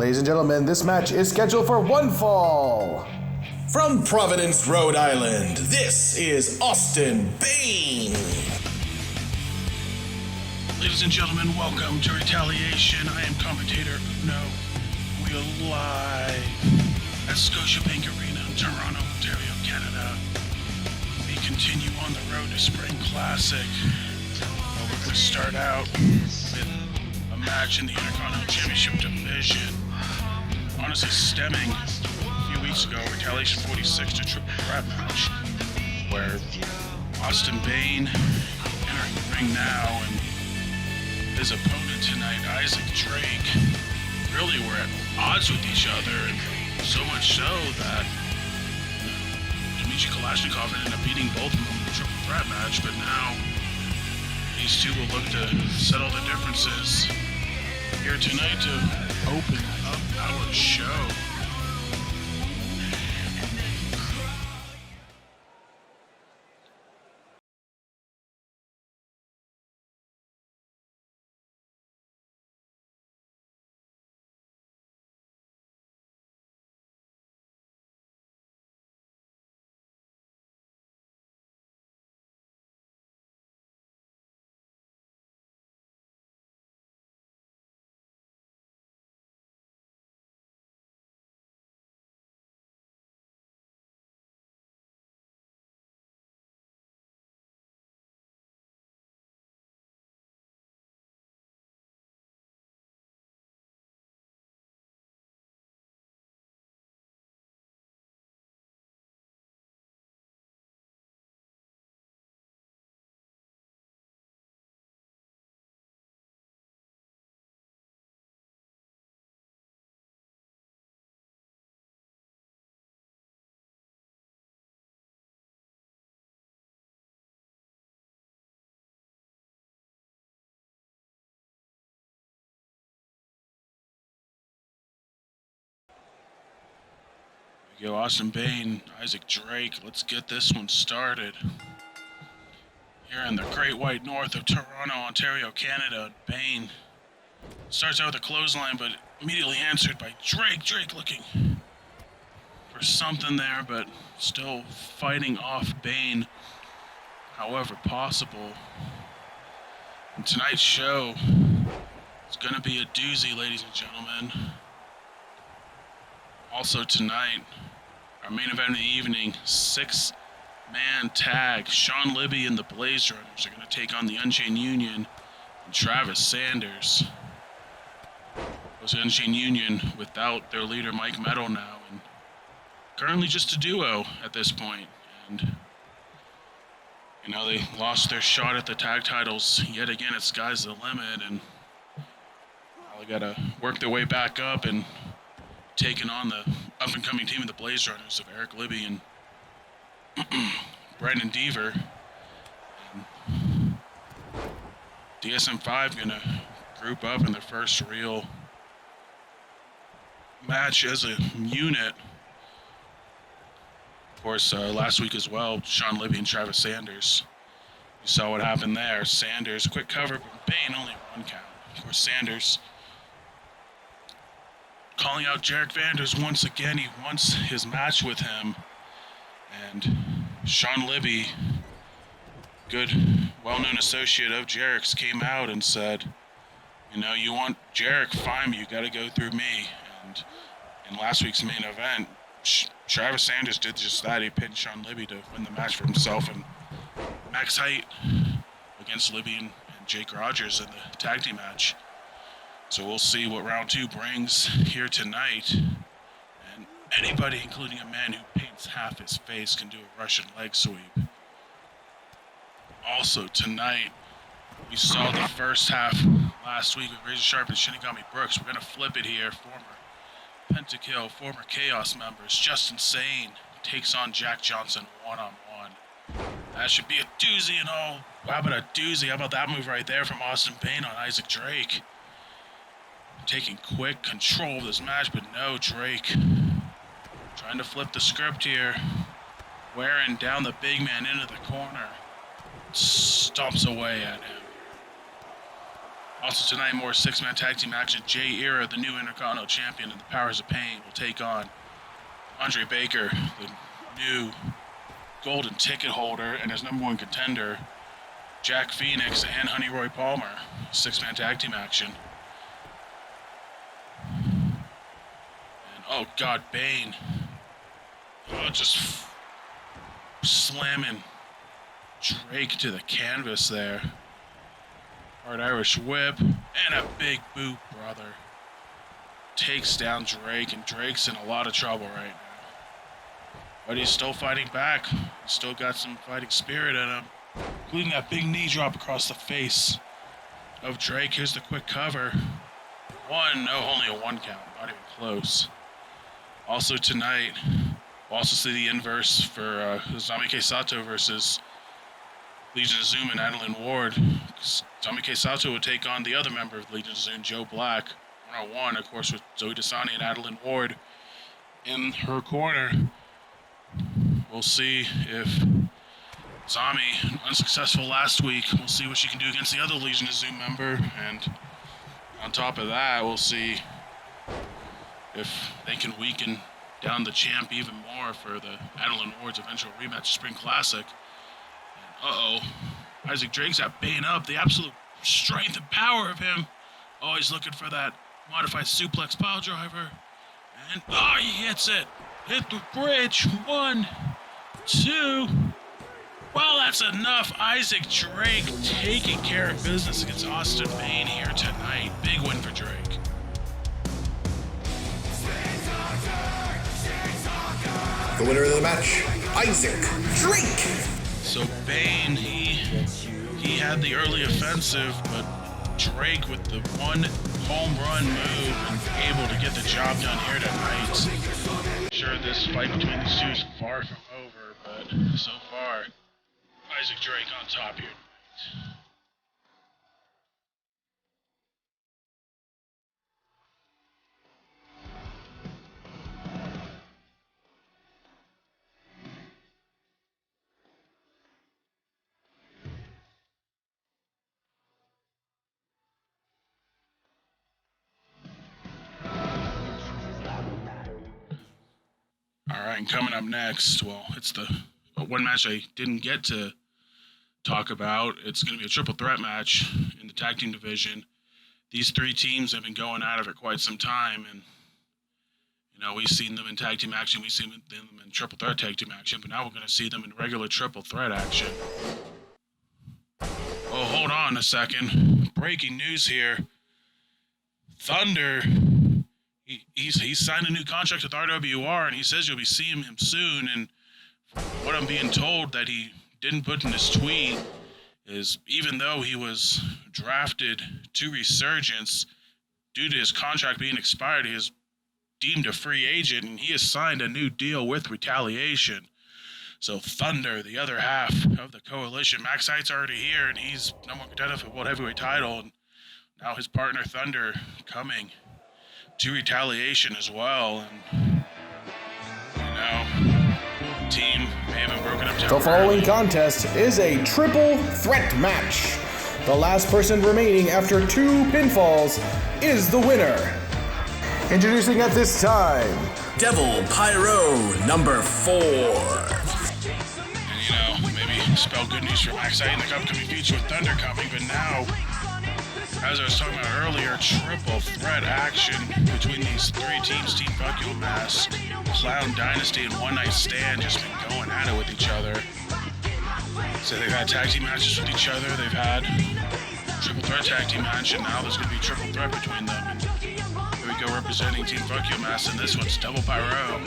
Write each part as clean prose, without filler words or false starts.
Ladies and gentlemen, this match is scheduled for one fall. From Providence, Rhode Island, this is Austin Bain. Ladies and gentlemen, welcome to Retaliation. I am commentator Uno. We are live at Scotiabank Arena in Toronto, Ontario, Canada. We continue on the road to Spring Classic. We're going to start out with a match in the Intercontinental Championship division. Honestly, stemming a few weeks ago, Retaliation 46 to triple threat match, where Austin Bain entering the ring now, and his opponent tonight, Isaac Drake, really were at odds with each other, and so much so that Dmitry Kalashnikov ended up beating both of them in the triple threat match, but now these two will look to settle the differences here tonight to open up our show. Yo, Austin Bain, Isaac Drake, let's get this one started. Here in the Great White North of Toronto, Ontario, Canada, Bain starts out with a clothesline, but immediately answered by Drake. Drake looking for something there, but still fighting off Bain however possible. And tonight's show is going to be a doozy, ladies and gentlemen. Also tonight, our main event of the evening, 6-man tag. Sean Libby and the Blaze Runners are going to take on the Unchained Union and Travis Sanders. Those Unchained Union without their leader Mike Metal now, and currently just a duo at this point. And you know, they lost their shot at the tag titles yet again at Sky's the Limit, and they got to work their way back up and taking on the up-and-coming team of the Blaze Runners of Eric Libby and Brandon Deaver. And DSM-5 gonna group up in their first real match as a unit. Of course, last week as well, Sean Libby and Travis Sanders. You saw what happened there. Sanders, quick cover, but Bain only one count. Of course, Sanders calling out Jarek Vanders once again. He wants his match with him. And Sean Libby, good, well-known associate of Jarek's, came out and said, you know, you want Jarek, fine, you got to go through me. And in last week's main event, Travis Sanders did just that. He pinned Sean Libby to win the match for himself and Max Height against Libby and Jake Rogers in the tag team match. So we'll see what round two brings here tonight. And anybody, including a man who paints half his face, can do a Russian leg sweep. Also tonight, we saw the first half last week with Razor Sharp and Shinigami Brooks. We're going to flip it here. Former Pentakill, former Chaos members, Just Insane takes on Jack Johnson one-on-one. That should be a doozy and all. How about a doozy? How about that move right there from Austin Bain on Isaac Drake? Taking quick control of this match, but no, Drake trying to flip the script here. Wearing down the big man into the corner. Stomps away at him. Also tonight, more six-man tag team action. Jay Era, the new Intercontinental Champion, and the Powers of Pain will take on Andre Baker, the new golden ticket holder, and his number one contender, Jack Phoenix and Honey Roy Palmer. Six-man tag team action. And oh God, Bane. Oh, just slamming Drake to the canvas there. Hard Irish whip and a big boot, brother. Takes down Drake, and Drake's in a lot of trouble right now. But he's still fighting back. He's still got some fighting spirit in him, including that big knee drop across the face of Drake. Here's the quick cover. Only a one count, not even close. Also tonight, we'll also see the inverse for Zamike Sato versus Legion of Zoom and Adeline Ward. Zamike Sato would take on the other member of Legion of Zoom, Joe Black. 1-on-1, of course, with Zoe Dasani and Adeline Ward in her corner. We'll see if Zami, unsuccessful last week, we'll see what she can do against the other Legion of Zoom member. And on top of that, we'll see if they can weaken down the champ even more for the Adeline Ward's eventual rematch Spring Classic. And Isaac Drake's got Bane up, the absolute strength and power of him. Oh, he's looking for that modified suplex pile driver. And he hits it. Hit the bridge. 1, 2. Well, that's enough. Isaac Drake taking care of business against Austin Bane here tonight. Big win for Drake. The winner of the match, Isaac Drake. So Bane, he had the early offensive, but Drake with the one home run move and able to get the job done here tonight. I'm sure this fight between these two is far from over, but so far, Isaac Drake on top here tonight. All right, and coming up next, well, it's the one match I didn't get to talk about. It's going to be a triple threat match in the tag team division. These three teams have been going at it for quite some time, and we've seen them in tag team action, we've seen them in triple threat tag team action, but now we're going to see them in regular triple threat action. Oh, hold on a second. Breaking news here. Thunder, he's signed a new contract with RWR, and he says you'll be seeing him soon. And what I'm being told that he didn't put in his tweet is, even though he was drafted to Resurgence, due to his contract being expired, he is deemed a free agent, and he has signed a new deal with Retaliation. So Thunder, the other half of the coalition, Max Height's already here, and he's number one contender for the World Heavyweight title. And now his partner Thunder coming to Retaliation as well. And the team may have been broken up temporarily. The following contest is a triple threat match. The last person remaining after 2 pinfalls is the winner. Introducing at this time, Devil Pyro number 4. And maybe spell good news for Max Height in the upcoming feature with Thunder coming, but now, as I was talking about earlier, triple threat action between these three teams, Team Buckule Mask, Clown Dynasty, and One Night Stand just been going at it with each other. So they've had tag team matches with each other, they've had triple threat tag team match, and now there's going to be a triple threat between them. And here we go, representing Team Buckule Mask, and this one's Devil Pyro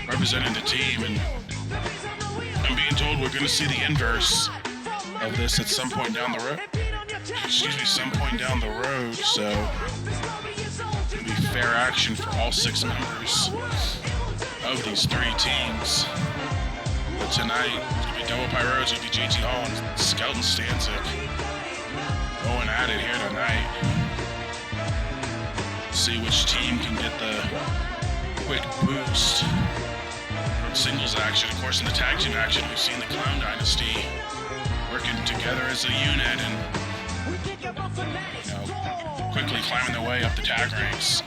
representing the team. And I'm being told we're going to see the inverse of this at some point down the road. Some point down the road, so it's going to be fair action for all 6 members of these 3 teams. But tonight, it's going to be Devil Pyro, it's going to be JT Hall and Scout and Stanzik going at it here tonight. See which team can get the quick boost from singles action. Of course, in the tag team action, we've seen the Clown Dynasty working together as a unit, and quickly climbing their way up the tag ranks.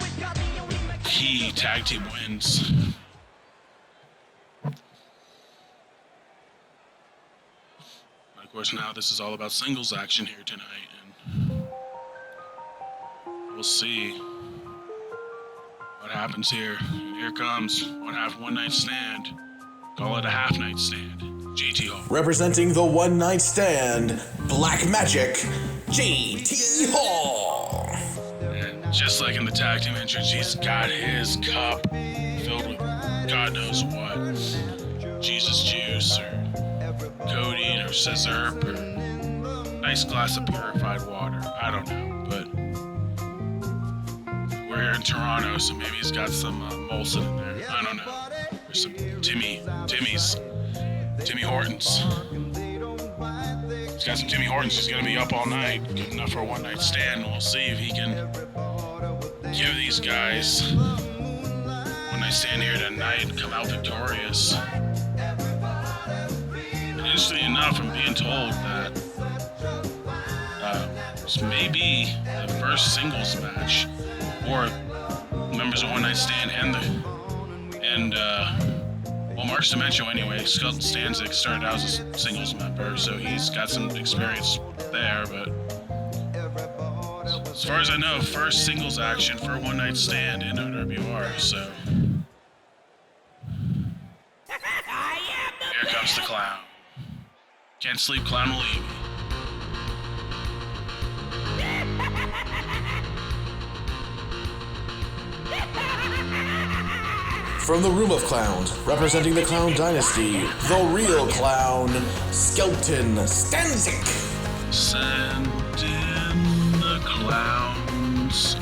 Key tag team wins. Of course, now this is all about singles action here tonight, and we'll see what happens here. Here comes one night stand. Call it a half night stand. JT Hall. Representing the one night stand, Black Magic, JT Hall. And just like in the tag team entrance, he's got his cup filled with God knows what. Jesus juice or codeine or scissor or nice glass of purified water. I don't know, but we're here in Toronto, so maybe he's got some Molson in there. I don't know. Or some Timmy Hortons. He's got some Timmy Hortons. He's gonna be up all night, good enough for a one night stand. We'll see if he can give these guys one night stand here tonight and come out victorious. And interestingly enough, I'm being told that this may be the first singles match for members of One Night Stand well, Mark's Dementia anyway. Skelton Stanzik started out as a singles member, so he's got some experience there, but as far as I know, first singles action for One Night Stand in RWR, so here comes the clown. Can't sleep, clown will leave me. From the Room of Clowns, representing the Clown Dynasty, the real clown, Skelton Stanzik. Send in the clowns.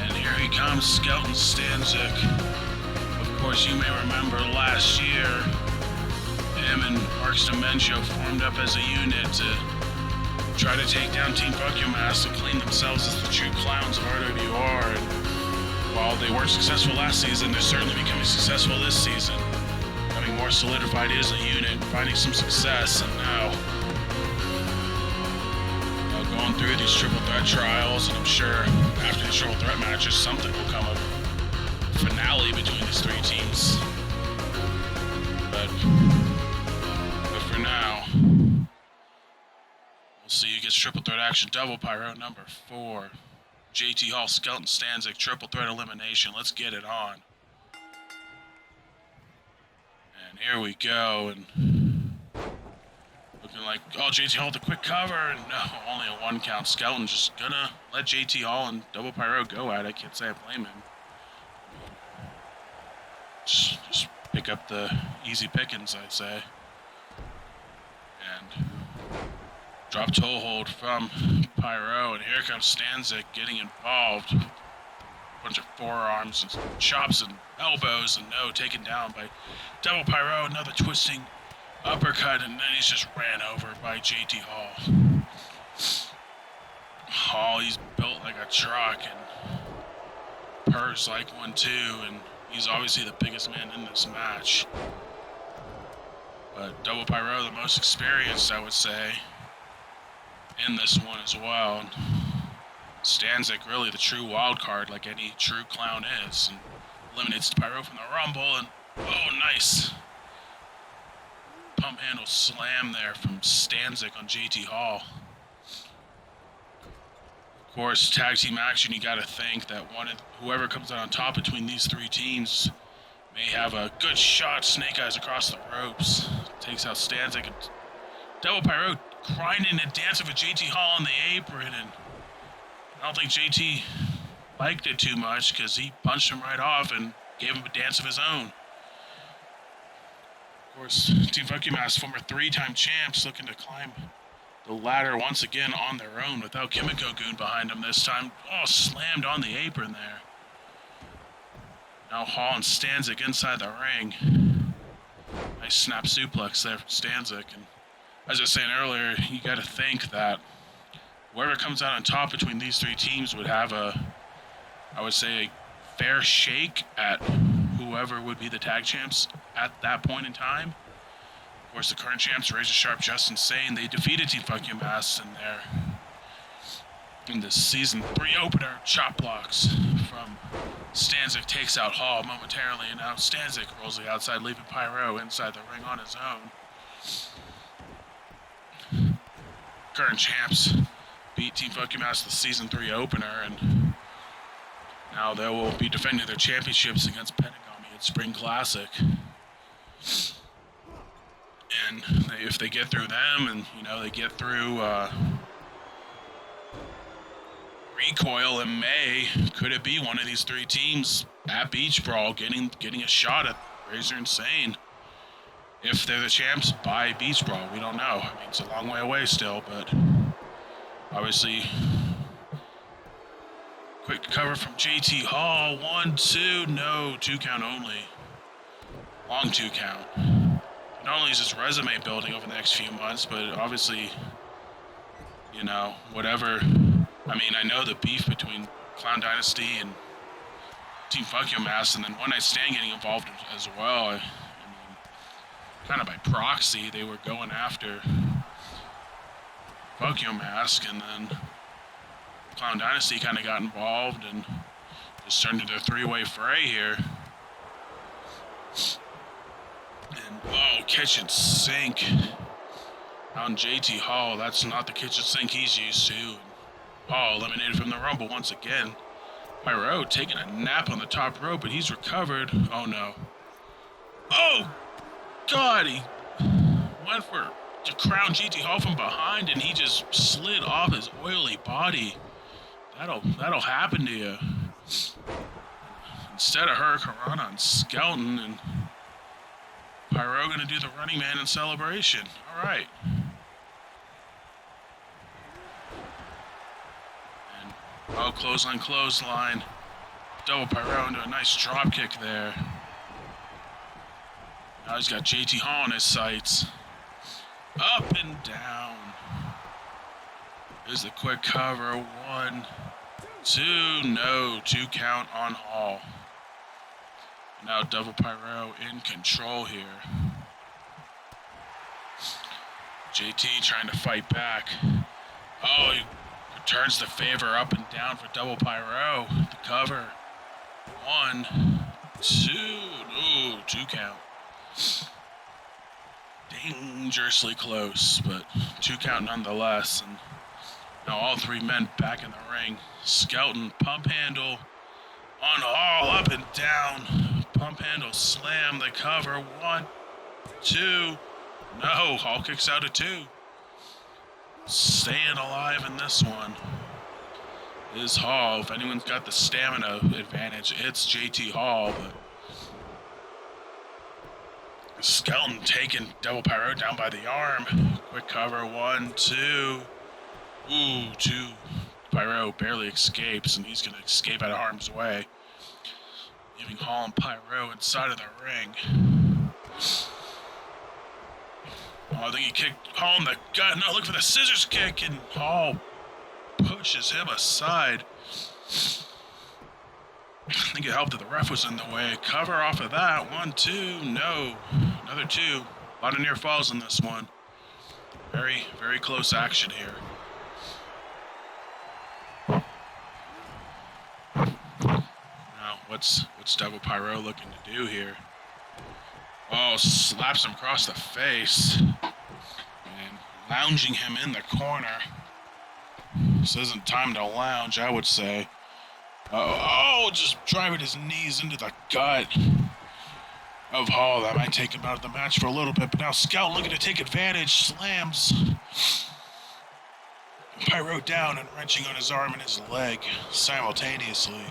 And here he comes, Skelton Stanzik. Of course, you may remember last year, him and Mark's Dementia formed up as a unit to try to take down Team Fuck-You-Mass and claim themselves as the true clowns of RWR. And while they weren't successful last season, they're certainly becoming successful this season. Becoming more solidified as a unit, finding some success, and now going through these triple threat trials, and I'm sure after these triple threat matches, something will come of a finale between these three teams. But for now, we'll see who gets triple threat action. Double Pyro number 4. JT Hall, Skelton Stanzik, triple threat elimination. Let's get it on. And here we go. And looking like, JT Hall with a quick cover. And no, only a 1 count. Skelton just gonna let JT Hall and Double Pyro go at it. I can't say I blame him. Just pick up the easy pickings, I'd say. And drop toe hold from Pyro, and here comes Stanzik getting involved. A bunch of forearms and chops and elbows, and no, taken down by Double Pyro. Another twisting uppercut, and then he's just ran over by JT Hall. Hall, he's built like a truck and purrs like one too, and he's obviously the biggest man in this match. But Double Pyro, the most experienced, I would say, in this one as well. Stanzik really the true wild card, like any true clown is, and eliminates Pyro from the Rumble. And nice pump handle slam there from Stanzik on JT Hall. Of course, tag team action, you gotta think that whoever comes out on top between these three teams may have a good shot. Snake Eyes across the ropes, takes out Stanzik, and Double Pyro grinding and dancing with JT Hall on the apron, and I don't think JT liked it too much because he punched him right off and gave him a dance of his own. Of course, Team Fuck-You-Mass, former 3-time champs, looking to climb the ladder once again on their own without Kimiko Goon behind them this time. Slammed on the apron there. Now Hall and Stanzik inside the ring. Nice snap suplex there from Stanzik. And as I was saying earlier, you got to think that whoever comes out on top between these three teams would have a fair shake at whoever would be the tag champs at that point in time. Of course, the current champs, Razor Sharp, Justin Sane, they defeated Team Fuck-You-Mass in their in the season 3 opener. Chop blocks from Stanzik, takes out Hall momentarily, and now Stanzik rolls the outside, leaving Pyro inside the ring on his own. Current champs beat Team Pokemon the season 3 opener, and now they will be defending their championships against Penagami at Spring Classic. And if they get through them, and they get through Recoil in May, could it be one of these 3 teams at Beach Brawl getting a shot at Razor Insane? If they're the champs by Beach Brawl, we don't know. I mean, it's a long way away still, but obviously, quick cover from JT Hall. 1, 2, no, 2 count only. Long 2 count. Not only is his resume building over the next few months, but obviously, whatever. I mean, I know the beef between Clown Dynasty and Team Fuckyomass, and then One Night Stand getting involved as well. I mean, kind of by proxy, they were going after Fuckyomass, and then Clown Dynasty kind of got involved and just turned into a 3-way fray here. And, kitchen sink on JT Hall. That's not the kitchen sink he's used to. Hall eliminated from the Rumble once again. Pyro taking a nap on the top rope, but he's recovered. Oh, no. Oh, God, he went to crown JT Hall from behind, and he just slid off his oily body. That'll happen to you. Instead of Hurricane on Skeleton, and Pyro gonna do the running man in celebration. All right. And clothesline. Double Pyro into a nice drop kick there. Now he's got JT Hall on his sights. Up and down. There's the quick cover. 1, 2, no, 2 count on Hall. Now Double Pyro in control here. JT trying to fight back. Oh, he returns the favor up and down for Double Pyro. The cover. 1, 2, ooh, 2 count. Dangerously close, but 2 count nonetheless. And now all 3 men back in the ring. Skeleton pump handle on Hall, up and down. Pump handle slam, the cover. 1, 2, no. Hall kicks out at 2. Staying alive in this one is Hall. If anyone's got the stamina advantage, it's JT Hall. But Skeleton taking Double Pyro down by the arm. Quick cover. 1, 2. Ooh, 2. Pyro barely escapes, and he's going to escape out of harm's way, leaving Hall and Pyro inside of the ring. Oh, I think he kicked Hall in the gut. No, look for the scissors kick, and Hall pushes him aside. I think it helped that the ref was in the way. Cover off of that. 1, 2, no. Another 2. A lot of near falls in this one. Very, very close action here. Now, what's Double Pyro looking to do here? Oh, slaps him across the face. And lounging him in the corner. This isn't time to lounge, I would say. Just driving his knees into the gut of Hall. That might take him out of the match for a little bit, but now Scout looking to take advantage. Slams Pyro down and wrenching on his arm and his leg simultaneously.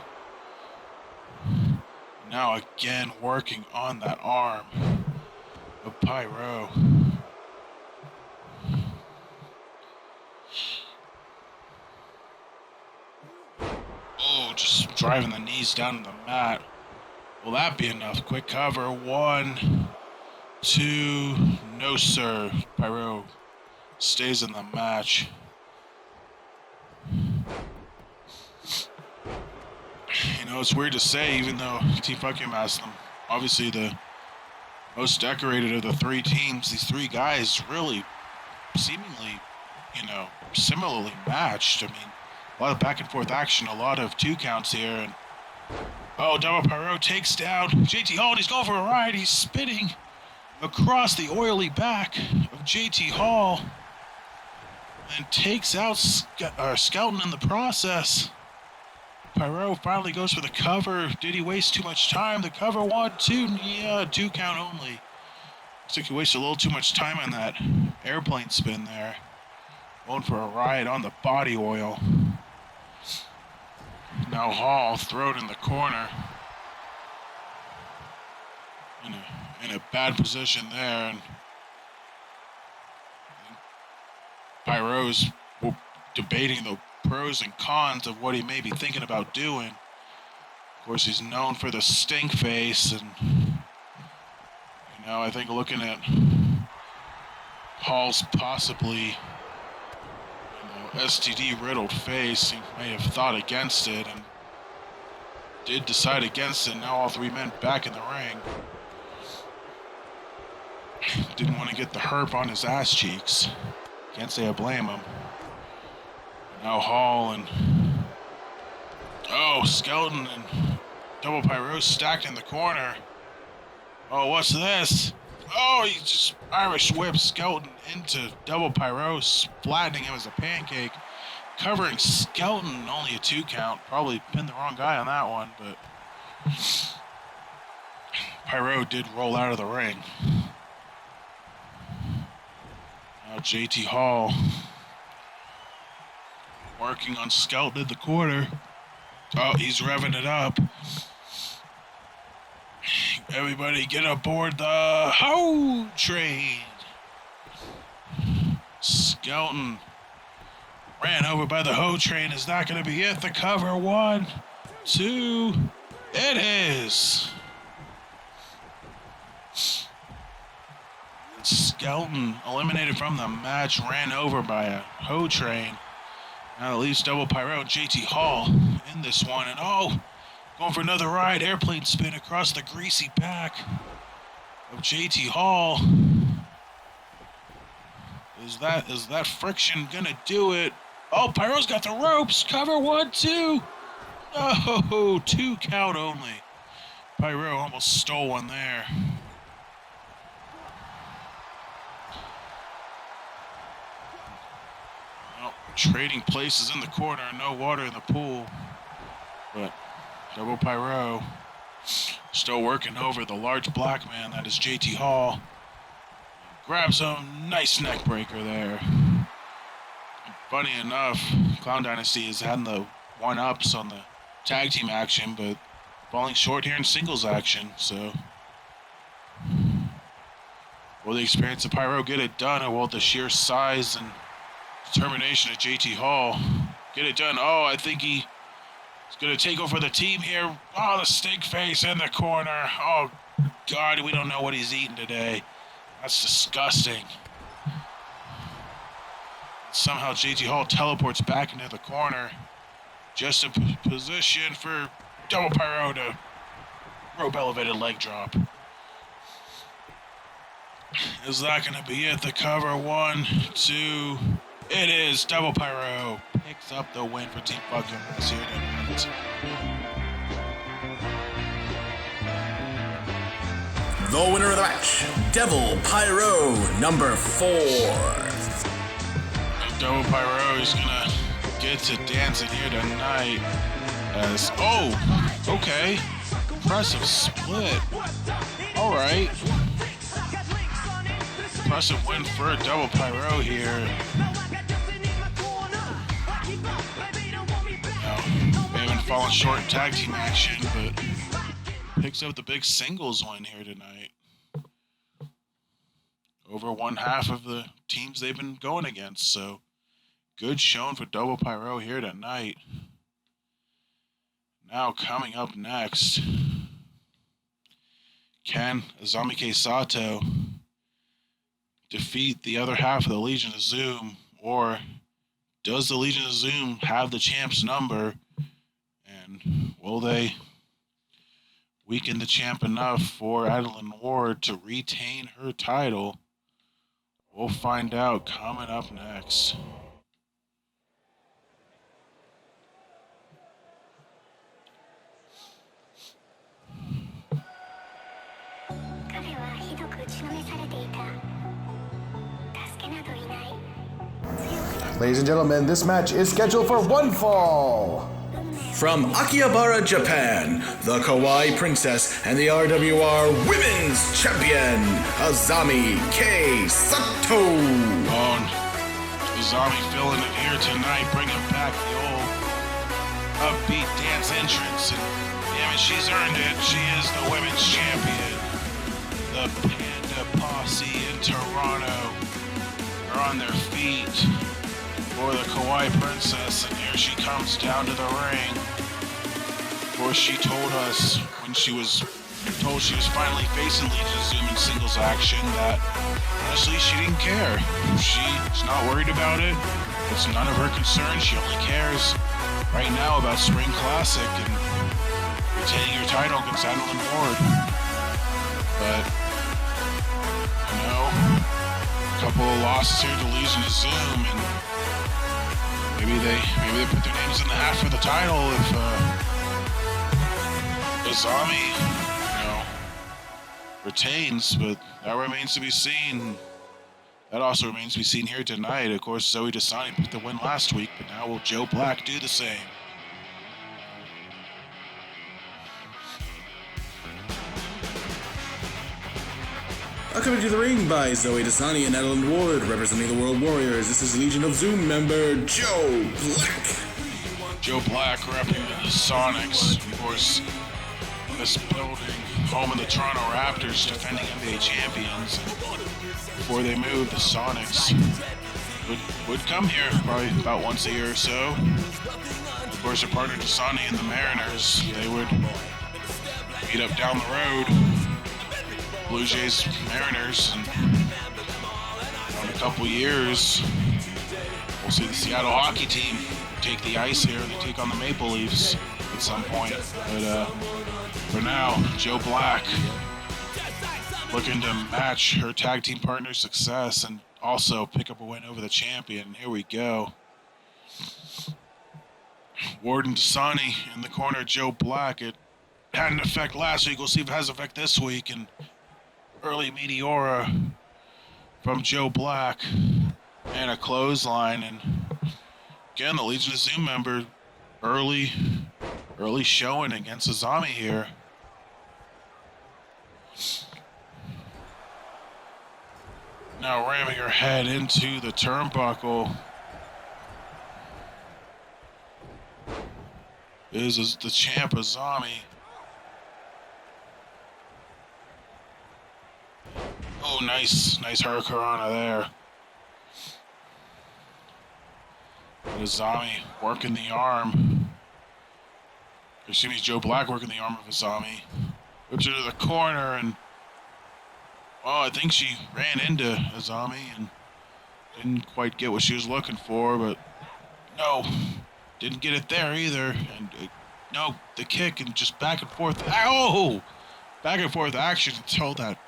Now again working on that arm of Pyro. Oh, just driving the knees down to the mat. Will that be enough? Quick cover. 1, 2, no sir. Pyro stays in the match. You know, it's weird to say, even though Team Fucking has them, obviously the most decorated of the 3 teams, these 3 guys really seemingly, similarly matched. I mean, A lot of back and forth action, a lot of 2 counts here. And Double Pyro takes down JT Hall, and he's going for a ride. He's spinning across the oily back of JT Hall and takes out Skelton in the process. Pyro finally goes for the cover. Did he waste too much time? The cover 1, 2, yeah, 2 count only. Looks like he wasted a little too much time on that airplane spin there. Going for a ride on the body oil. Now Hall thrown in the corner. In a bad position there. And Pyro's debating the pros and cons of what he may be thinking about doing. Of course, he's known for the stink face, and I think looking at Hall's possibly STD riddled face, he may have thought against it and did decide against it. Now all 3 men back in the ring. Didn't want to get the herp on his ass cheeks. Can't say I blame him. Now Hall and Skelton and Double Pyro stacked in the corner. Oh, what's this? Oh, he just Irish whips Skelton into Double Pyro, flattening him as a pancake, covering Skelton, only a 2 count. Probably pinned the wrong guy on that one, but Pyro did roll out of the ring. Now JT Hall working on Skelton in the corner. Oh, he's revving it up. Everybody get aboard the hoe train. Skelton ran over by the hoe train. Is that going to be it? The cover 1, 2. It is. Skelton eliminated from the match, ran over by a hoe train. Now at least Double Pyro and JT Hall in this one. And going for another ride, airplane spin across the greasy back of JT Hall. Is that friction gonna do it? Oh, Pyro's got the ropes. Cover 1, 2. Oh, 2 count only. Pyro almost stole one there. Trading places in the corner, no water in the pool. But Double Pyro still working over the large black man that is JT Hall. Grabs a nice neck breaker there. Funny enough, Clown Dynasty has had the 1-ups on the tag team action, but falling short here in singles action. So will the experience of Pyro get it done, or will the sheer size and determination of JT Hall get it done? I think he's going to take over the team here. The stink face in the corner. Oh, God, we don't know what he's eating today. That's disgusting. Somehow JT Hall teleports back into the corner. Just in position for Double Pyro to rope elevated leg drop. Is that going to be it? The cover 1, 2. It is. Double Pyro picks up the win for Team Fucking this here tonight. The winner of the match, Devil Pyro, number 4. Double Pyro is gonna get to dancing here tonight. Okay. Impressive split. All right. Impressive win for Double Pyro here. May have been falling short in tag team action, but picks up the big singles win here tonight. Over 1/2 of the teams they've been going against, so good showing for Double Pyro here tonight. Now coming up next, can Azumike Sato defeat the other half of the Legion of Zoom, or does the Legion of Zoom have the champ's number, and will they weaken the champ enough for Adeline Ward to retain her title? We'll find out coming up next. Ladies and gentlemen, this match is scheduled for one fall. From Akihabara, Japan, the Kawaii Princess and the RWR Women's Champion, Azami K. Sato. Azami filling it here tonight, bringing back the old upbeat dance entrance, and damn it, she's earned it. She is the women's champion. The Panda Posse in Toronto are on their feet for the Kawaii Princess, and here she comes down to the ring. Of course, she told us when she was told she was finally facing Legion Zoom in singles action that honestly she didn't care. She's not worried about it. It's none of her concern. She only cares right now about Spring Classic and retaining her title against Adeline Ward. But you know, a couple of losses here to Legion of Zoom, and maybe they put their names in the hat for the title if Azami, retains, but that remains to be seen. That also remains to be seen here tonight. Of course, Zoe Dasani picked the win last week, but now will Joe Black do the same? Coming to the ring by Zoe Dasani and Adeline Ward, representing the World Warriors. This is Legion of Zoom member Joe Black. Joe Black repping the Sonics, of course. This building, home of the Toronto Raptors, defending NBA champions. Before they moved, the Sonics would come here probably about once a year or so. Of course, their partner Dasani and the Mariners, they would meet up down the road. Blue Jays, Mariners, and in a couple years, we'll see the Seattle hockey team take the ice here. They take on the Maple Leafs at some point. But for now, Joe Black looking to match her tag team partner's success and also pick up a win over the champion. Here we go. Ward and Dasani in the corner, Joe Black. It had an effect last week. We'll see if it has effect this week. And early Meteora from Joe Black and a clothesline. And again, the Legion of Zoom member early showing against Azami here. Now ramming her head into the turnbuckle is the champ Azami. Oh, nice Hurricanrana there. And Azami working the arm. Excuse me, Joe Black working the arm of Azami. Whips her to the corner, and I think she ran into Azami and didn't quite get what she was looking for, but no, didn't get it there either. And no, the kick and just back and forth. Ow! Back and forth action until that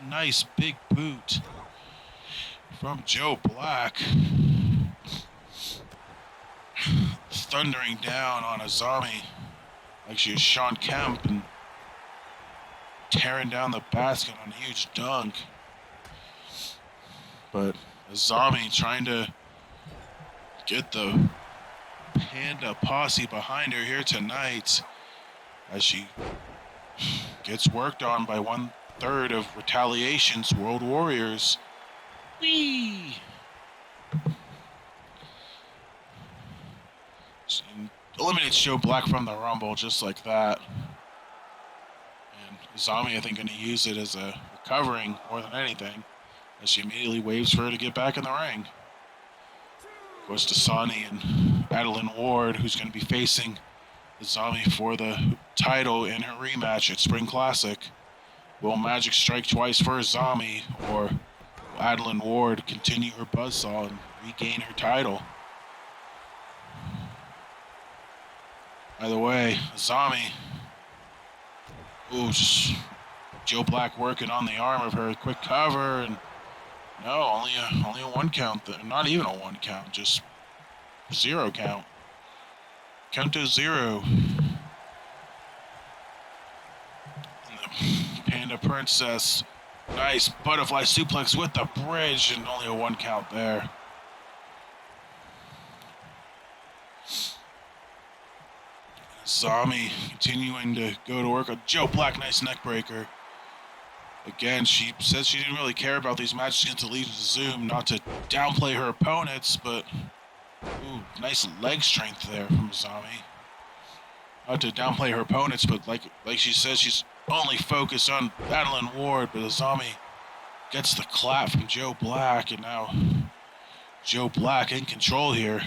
nice big boot from Joe Black. Thundering down on Azami like she was Sean Kemp and tearing down the basket on a huge dunk. But Azami trying to get the Panda Posse behind her here tonight as she gets worked on by 1/3 of Retaliation's World Warriors. Whee! She eliminates Joe Black from the Rumble just like that. And Azami, I think, going to use it as a recovering more than anything, as she immediately waves for her to get back in the ring. Of course, Dasani and Adeline Ward, who's going to be facing Azami for the title in her rematch at Spring Classic. Will Magic strike twice for Azami, or will Adeline Ward continue her buzzsaw and regain her title? Either way, Azami, just Joe Black working on the arm of her, quick cover, and no, only a 1 count, not even a 1 count, just 0 count. Count to 0. And the Panda Princess Nice butterfly suplex with the bridge, and only a 1 count there. Zami continuing to go to work on Joe Black. Nice neck breaker. Again, she says she didn't really care about these matches against the Legion of Zoom, not to downplay her opponents, but ooh, nice leg strength there from Zami. Not to downplay her opponents, but like she says, she's only focused on Madeline Ward, but Zami gets the clap from Joe Black, and now Joe Black in control here.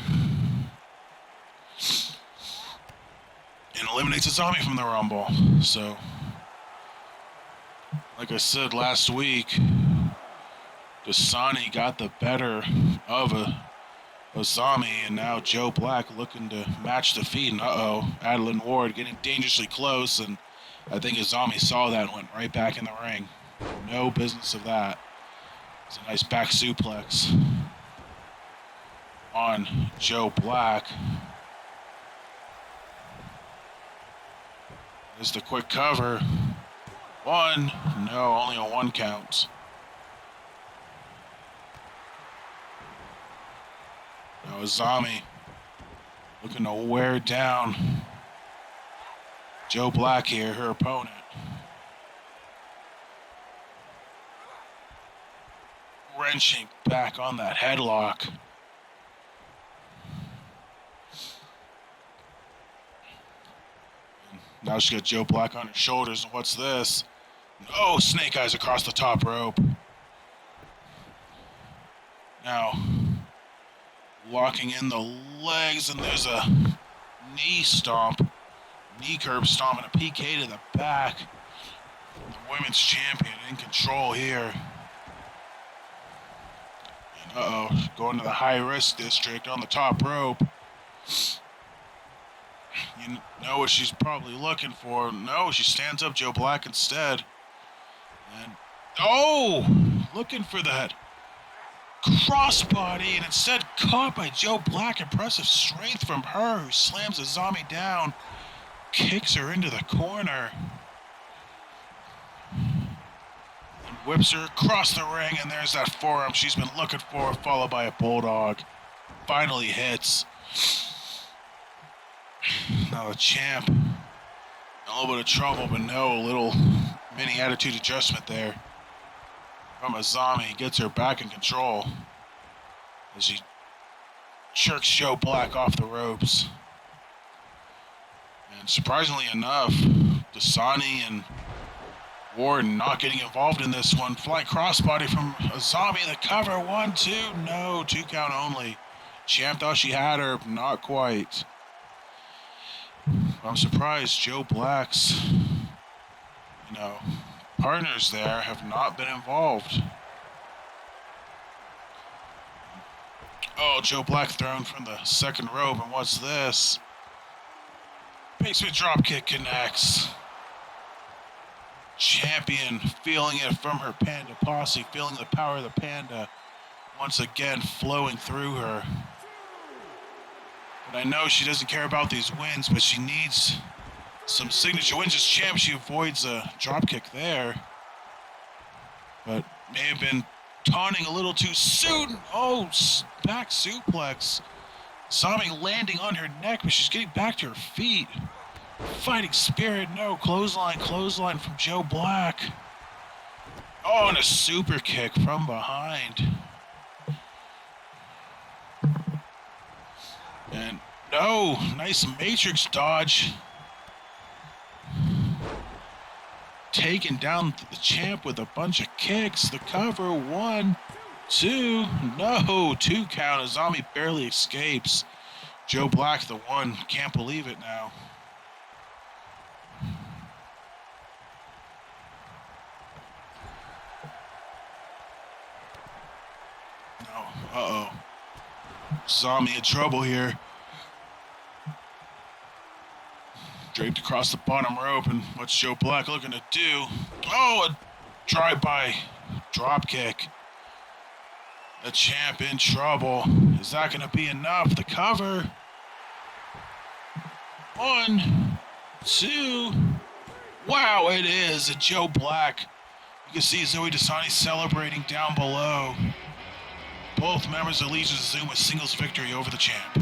And eliminates Azami from the Rumble. So, like I said last week, Dasani got the better of Azami, and now Joe Black looking to match the feet. And Adeline Ward getting dangerously close, and I think Azami saw that and went right back in the ring. No business of that. It's a nice back suplex on Joe Black. There's the quick cover. 1. No, only a 1 count. Now Azami looking to wear down Joe Black here, her opponent. Wrenching back on that headlock. Now she's got Joe Black on her shoulders, and what's this? Oh, snake eyes across the top rope. Now, locking in the legs, and there's a knee stomp, knee curb stomp, and a PK to the back. The women's champion in control here. And going to the high-risk district on the top rope. You know what she's probably looking for. No, she stands up Joe Black instead. And, looking for that crossbody, and instead caught by Joe Black. Impressive strength from her, who slams Azami down, kicks her into the corner, and whips her across the ring, and there's that forearm she's been looking for, followed by a bulldog. Finally hits. Now the champ, a little bit of trouble, but no, little mini attitude adjustment there from Azami. Gets her back in control as he jerks Joe Black off the ropes. And surprisingly enough, Dasani and Ward not getting involved in this one. Flying crossbody from Azami, the cover. 1, 2, no, 2 count only. Champ thought she had her, not quite. I'm surprised Joe Black's, partners there have not been involved. Oh, Joe Black thrown from the second rope, and what's this? Basement dropkick connects. Champion feeling it from her Panda posse, feeling the power of the Panda once again flowing through her. And I know she doesn't care about these wins, but she needs some signature wins. As champ, she avoids a dropkick there. But may have been taunting a little too soon. Oh, back suplex. Sami landing on her neck, but she's getting back to her feet. Fighting spirit, no. Clothesline from Joe Black. Oh, and a super kick from behind. And no, nice matrix dodge. Taking down the champ with a bunch of kicks. The cover, 1, 2, no, 2 count. Azami barely escapes. Joe Black, the one, can't believe it now. No, Azami in trouble here. Draped across the bottom rope, and what's Joe Black looking to do? Oh, a drive-by drop kick. The champ in trouble. Is that going to be enough? The cover. 1, 2. Wow, it is. And Joe Black You can see Zoe Dasani celebrating down below. Both members of Legion Zoom a singles victory over the champ.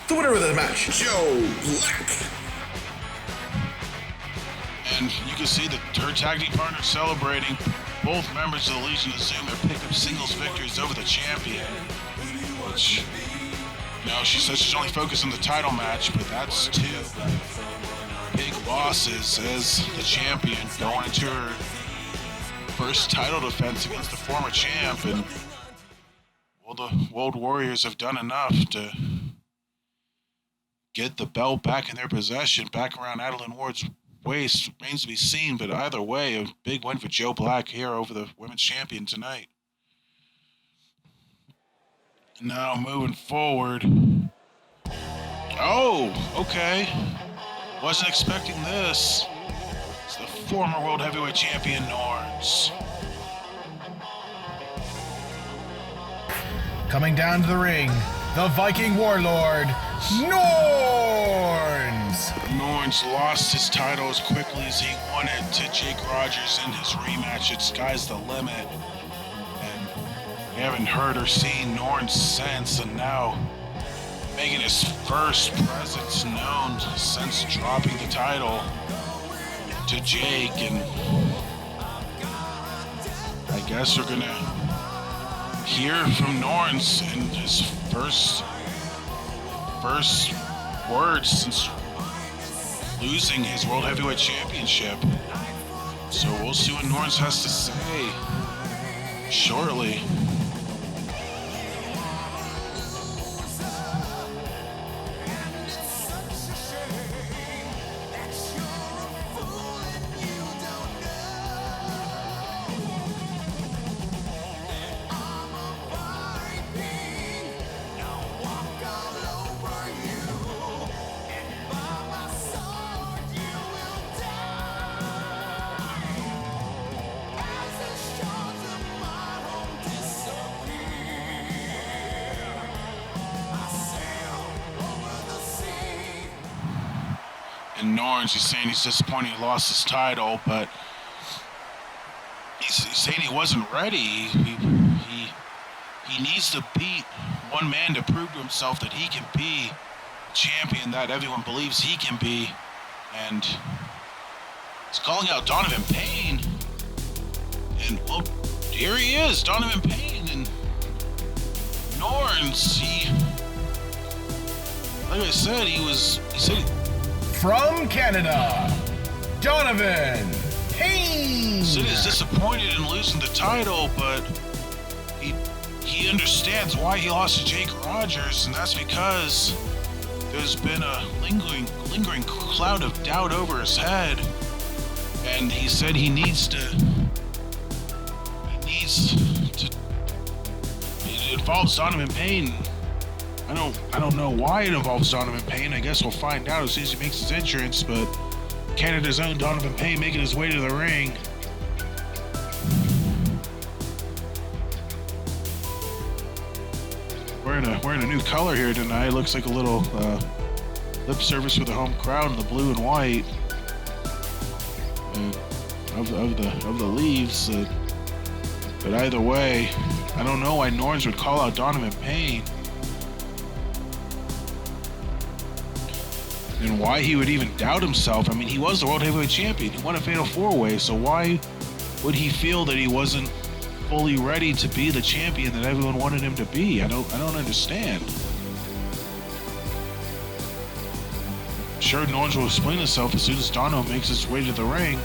The winner of the match, Joe Black. And you can see her tag team partner celebrating. Both members of the Legion of Zoom have picked up singles victories over the champion. Which, she says she's only focused on the title match, but that's 2 big losses as the champion going into her first title defense against the former champ. And, the World Warriors have done enough to get the belt back in their possession, back around Adeline Ward's waist. Remains to be seen, but either way, a big win for Joe Black here over the women's champion tonight. Now moving forward. Oh, okay. Wasn't expecting this. It's the former World Heavyweight Champion, Norns. Coming down to the ring, the Viking Warlord, Norns! Norns lost his title as quickly as he won it to Jake Rogers in his rematch at Sky's the Limit. And we haven't heard or seen Norns since, and now making his first presence known since dropping the title to Jake. And I guess we're gonna hear from Norns in his first words since losing his World Heavyweight Championship. So we'll see what Norns has to say shortly. And Norns, he's saying he's disappointed he lost his title, but he's saying he wasn't ready. He needs to beat one man to prove to himself that he can be the champion that everyone believes he can be. And he's calling out Donovan Payne. And, well, here he is, Donovan Payne. And Norns, like I said, he said from Canada, Donovan Payne. Sid is disappointed in losing the title, but he understands why he lost to Jake Rogers, and that's because there's been a lingering cloud of doubt over his head, and he said it involves Donovan Payne. I don't know why it involves Donovan Payne. I guess we'll find out as soon as he makes his entrance, but Canada's own Donovan Payne making his way to the ring. Wearing a new color here tonight. Looks like a little lip service for the home crowd in the blue and white of the leaves. But either way, I don't know why Norns would call out Donovan Payne. And why he would even doubt himself. I mean, he was the World Heavyweight Champion. He won a Fatal 4-Way, so why would he feel that he wasn't fully ready to be the champion that everyone wanted him to be? I don't understand. I'm sure Norns will explain himself as soon as Dono makes his way to the ring.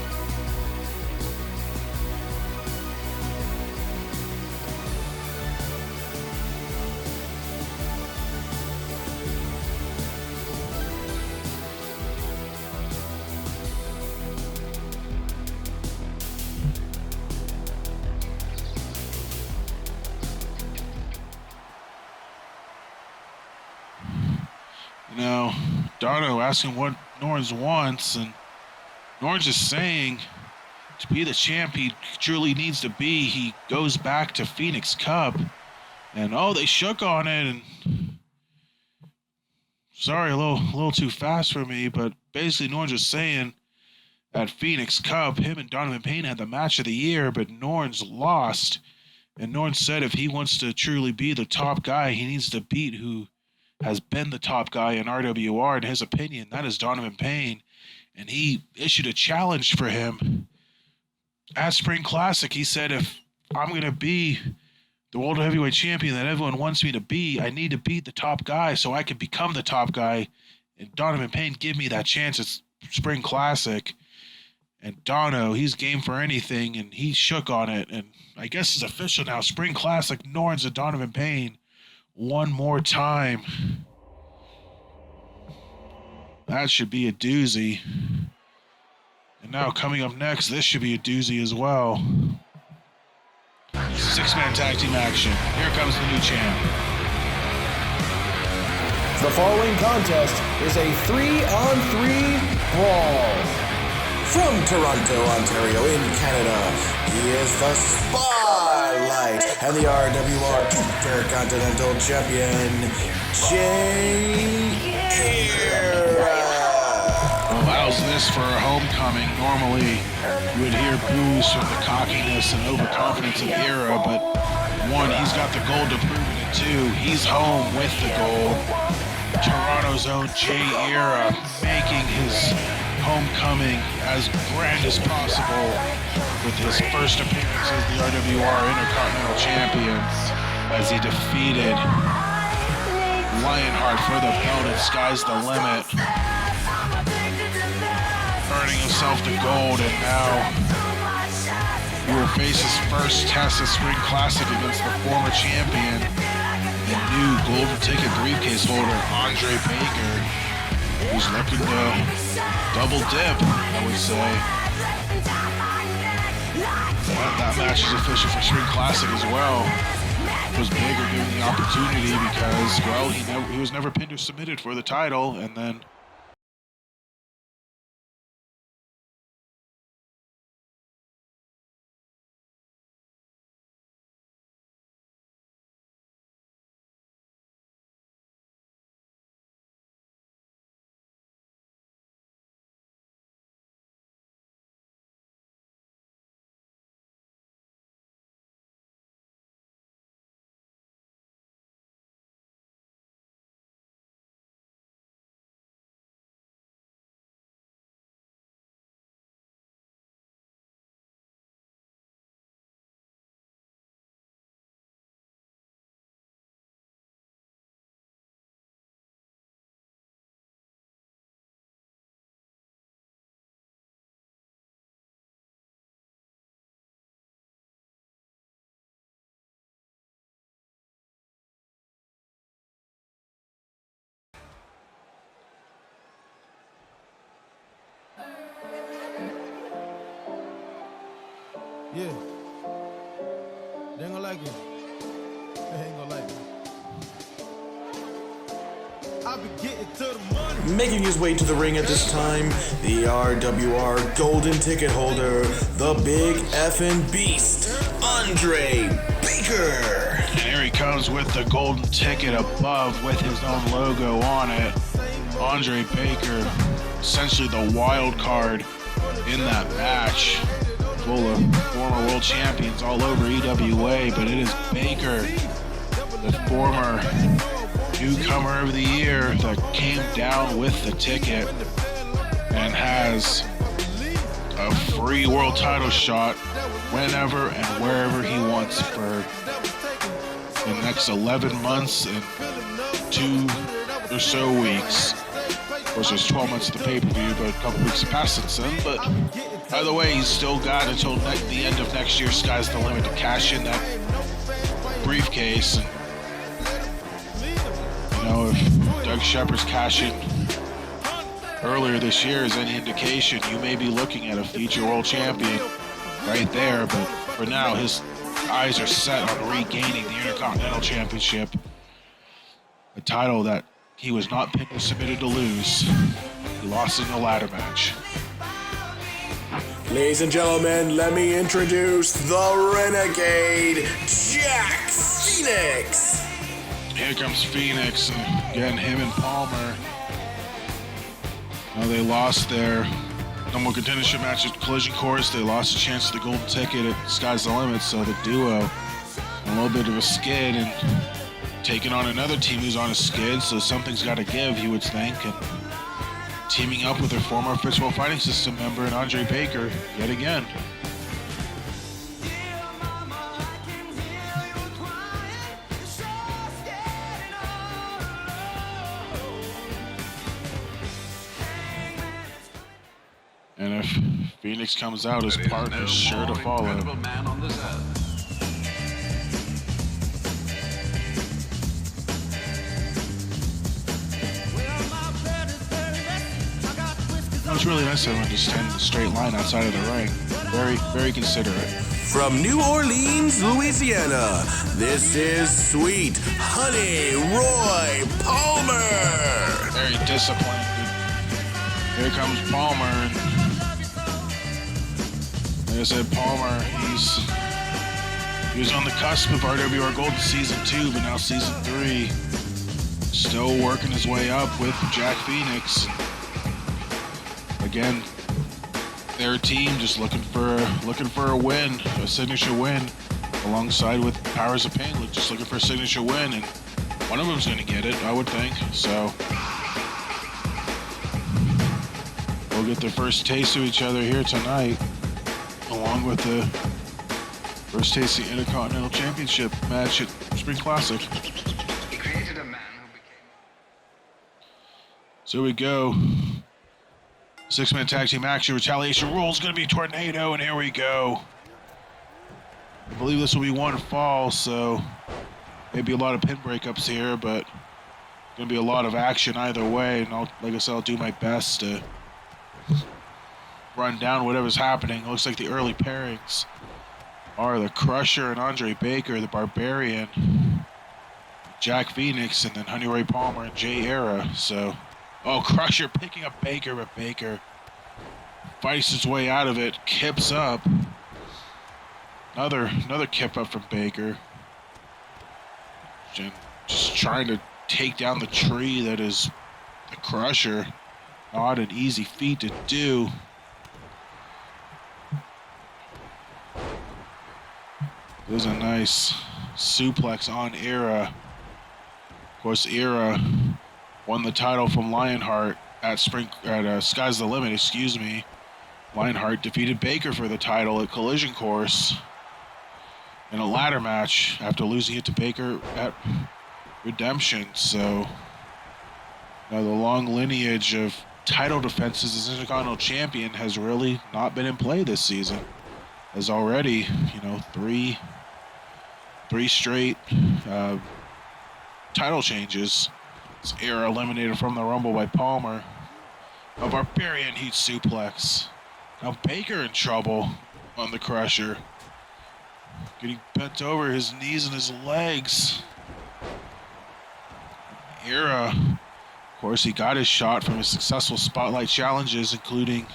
Dono asking what Norns wants, and Norns is saying to be the champ he truly needs to be, he goes back to Phoenix Cup. And they shook on it, and sorry, a little too fast for me, but basically Norns is saying at Phoenix Cup. Him and Donovan Payne had the match of the year, but Norns lost. And Norns said if he wants to truly be the top guy, he needs to beat who has been the top guy in RWR. In his opinion, that is Donovan Payne. And he issued a challenge for him at Spring Classic. He said, if I'm going to be the World Heavyweight Champion that everyone wants me to be, I need to beat the top guy so I can become the top guy. And Donovan Payne give me that chance at Spring Classic. And Dono, he's game for anything, and he shook on it. And I guess it's official now. Spring Classic, Norns and Donovan Payne one more time. That should be a doozy. And now coming up next, this should be a doozy as well. 6-man tag team action. Here comes the new champ. The following contest is a 3-on-3 brawl. From Toronto, Ontario, in Canada, he is the Spotlight and the RWR Intercontinental Champion, Jay Era. How's this for a homecoming? Normally, you would hear boos from the cockiness and overconfidence of Era, but one, he's got the gold to prove it, and two, he's home with the gold. Toronto's own Jay Era making his homecoming as grand as possible with his first appearance as the RWR Intercontinental Champion as he defeated Lionheart for the belt at Sky's the Limit, earning himself the gold. And now he will face his first test at Spring Classic against the former champion and new golden ticket briefcase holder Andre Baker, who's looking to double dip, I would say. That match is official for Spring Classic as well. It was Baker given the opportunity because, well, he was never pinned or submitted for the title, and then Yeah. They ain't gonna like it. They ain't gonna like it. I be getting to the money. Making his way to the ring at this time, the RWR Golden Ticket holder, the big effing beast, Andre Baker. and here he comes with the golden ticket above with his own logo on it. Andre Baker, essentially the wild card in that match, full of former world champions all over EWA, but it is Baker, the former newcomer of the year, that came down with the ticket and has a free world title shot whenever and wherever he wants for the next 11 months and 2 or so weeks. Of course, there's 12 months to the pay-per-view, but a couple weeks have passed since then. But either way, he's still got until the end of next year, Sky's the Limit, to cash in that briefcase. And, you know, if Doug Shepard's cashing earlier this year is any indication, you may be looking at a future world champion right there. But for now, his eyes are set on regaining the Intercontinental Championship, a title that he was not pinned or submitted to lose. He lost in the ladder match. Ladies and gentlemen, let me introduce the Renegade, Jack Phoenix. Here comes Phoenix, and again, him and Palmer. Now they lost their Number one contendership match at Collision Course. They lost a chance at the golden ticket at Sky's the Limit, so the duo a little bit of a skid and taking on another team who's on a skid, so something's got to give, you would think. And teaming up with their former Fixwell Fighting System member and Andre Baker yet again. And if Phoenix comes out, his partner's sure to follow. It's really nice of him to stand in a straight line outside of the ring. Very, very considerate. From New Orleans, Louisiana, this is Sweet Honey Roy Palmer. Very disciplined. Here comes Palmer. And like I said, Palmer, he was on the cusp of RWR Gold Season 2, but now Season 3. Still working his way up with Jack Phoenix. Again, their team just looking for a win, a signature win, alongside with Powers of Pain, just looking for a signature win, and one of them's going to get it, I would think. So we'll get the first taste of each other here tonight, along with the first taste of the Intercontinental Championship match at Spring Classic. He created a man who became... So we go. Six-man tag team action. Retaliation rules going to be Tornado, and here we go. I believe this will be one fall, so maybe a lot of pin breakups here, but going to be a lot of action either way. And like I said, I'll do my best to run down whatever's happening. It looks like the early pairings are the Crusher and Andre Baker, the Barbarian, Jack Phoenix, and then Honey Ray Palmer and Jay Era. So. Oh, Crusher picking up Baker, but Baker fights his way out of it, kips up. Another kip up from Baker. Just trying to take down the tree that is the Crusher. Not an easy feat to do. There's a nice suplex on Era. Of course, Era won the title from Lionheart at Sky's the Limit, excuse me. Lionheart defeated Baker for the title at Collision Course in a ladder match after losing it to Baker at Redemption. So the long lineage of title defenses as Intercontinental Champion has really not been in play this season. As already, three straight title changes. Era eliminated from the Rumble by Palmer. A Barbarian heat suplex. Now Baker in trouble on the Crusher. Getting bent over, his knees and his legs. Era, of course, he got his shot from his successful Spotlight challenges, including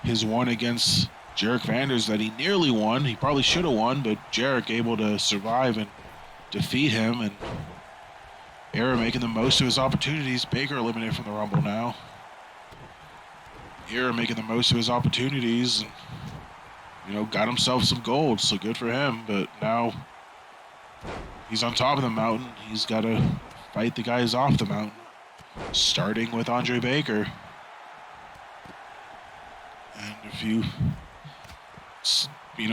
his one against Jarek Vanders that he nearly won. He probably should have won, but Jarek able to survive and defeat him, and Era making the most of his opportunities. Baker eliminated from the Rumble now. Era making the most of his opportunities and, got himself some gold, so good for him. But now he's on top of the mountain. He's got to fight the guys off the mountain, starting with Andre Baker. And if you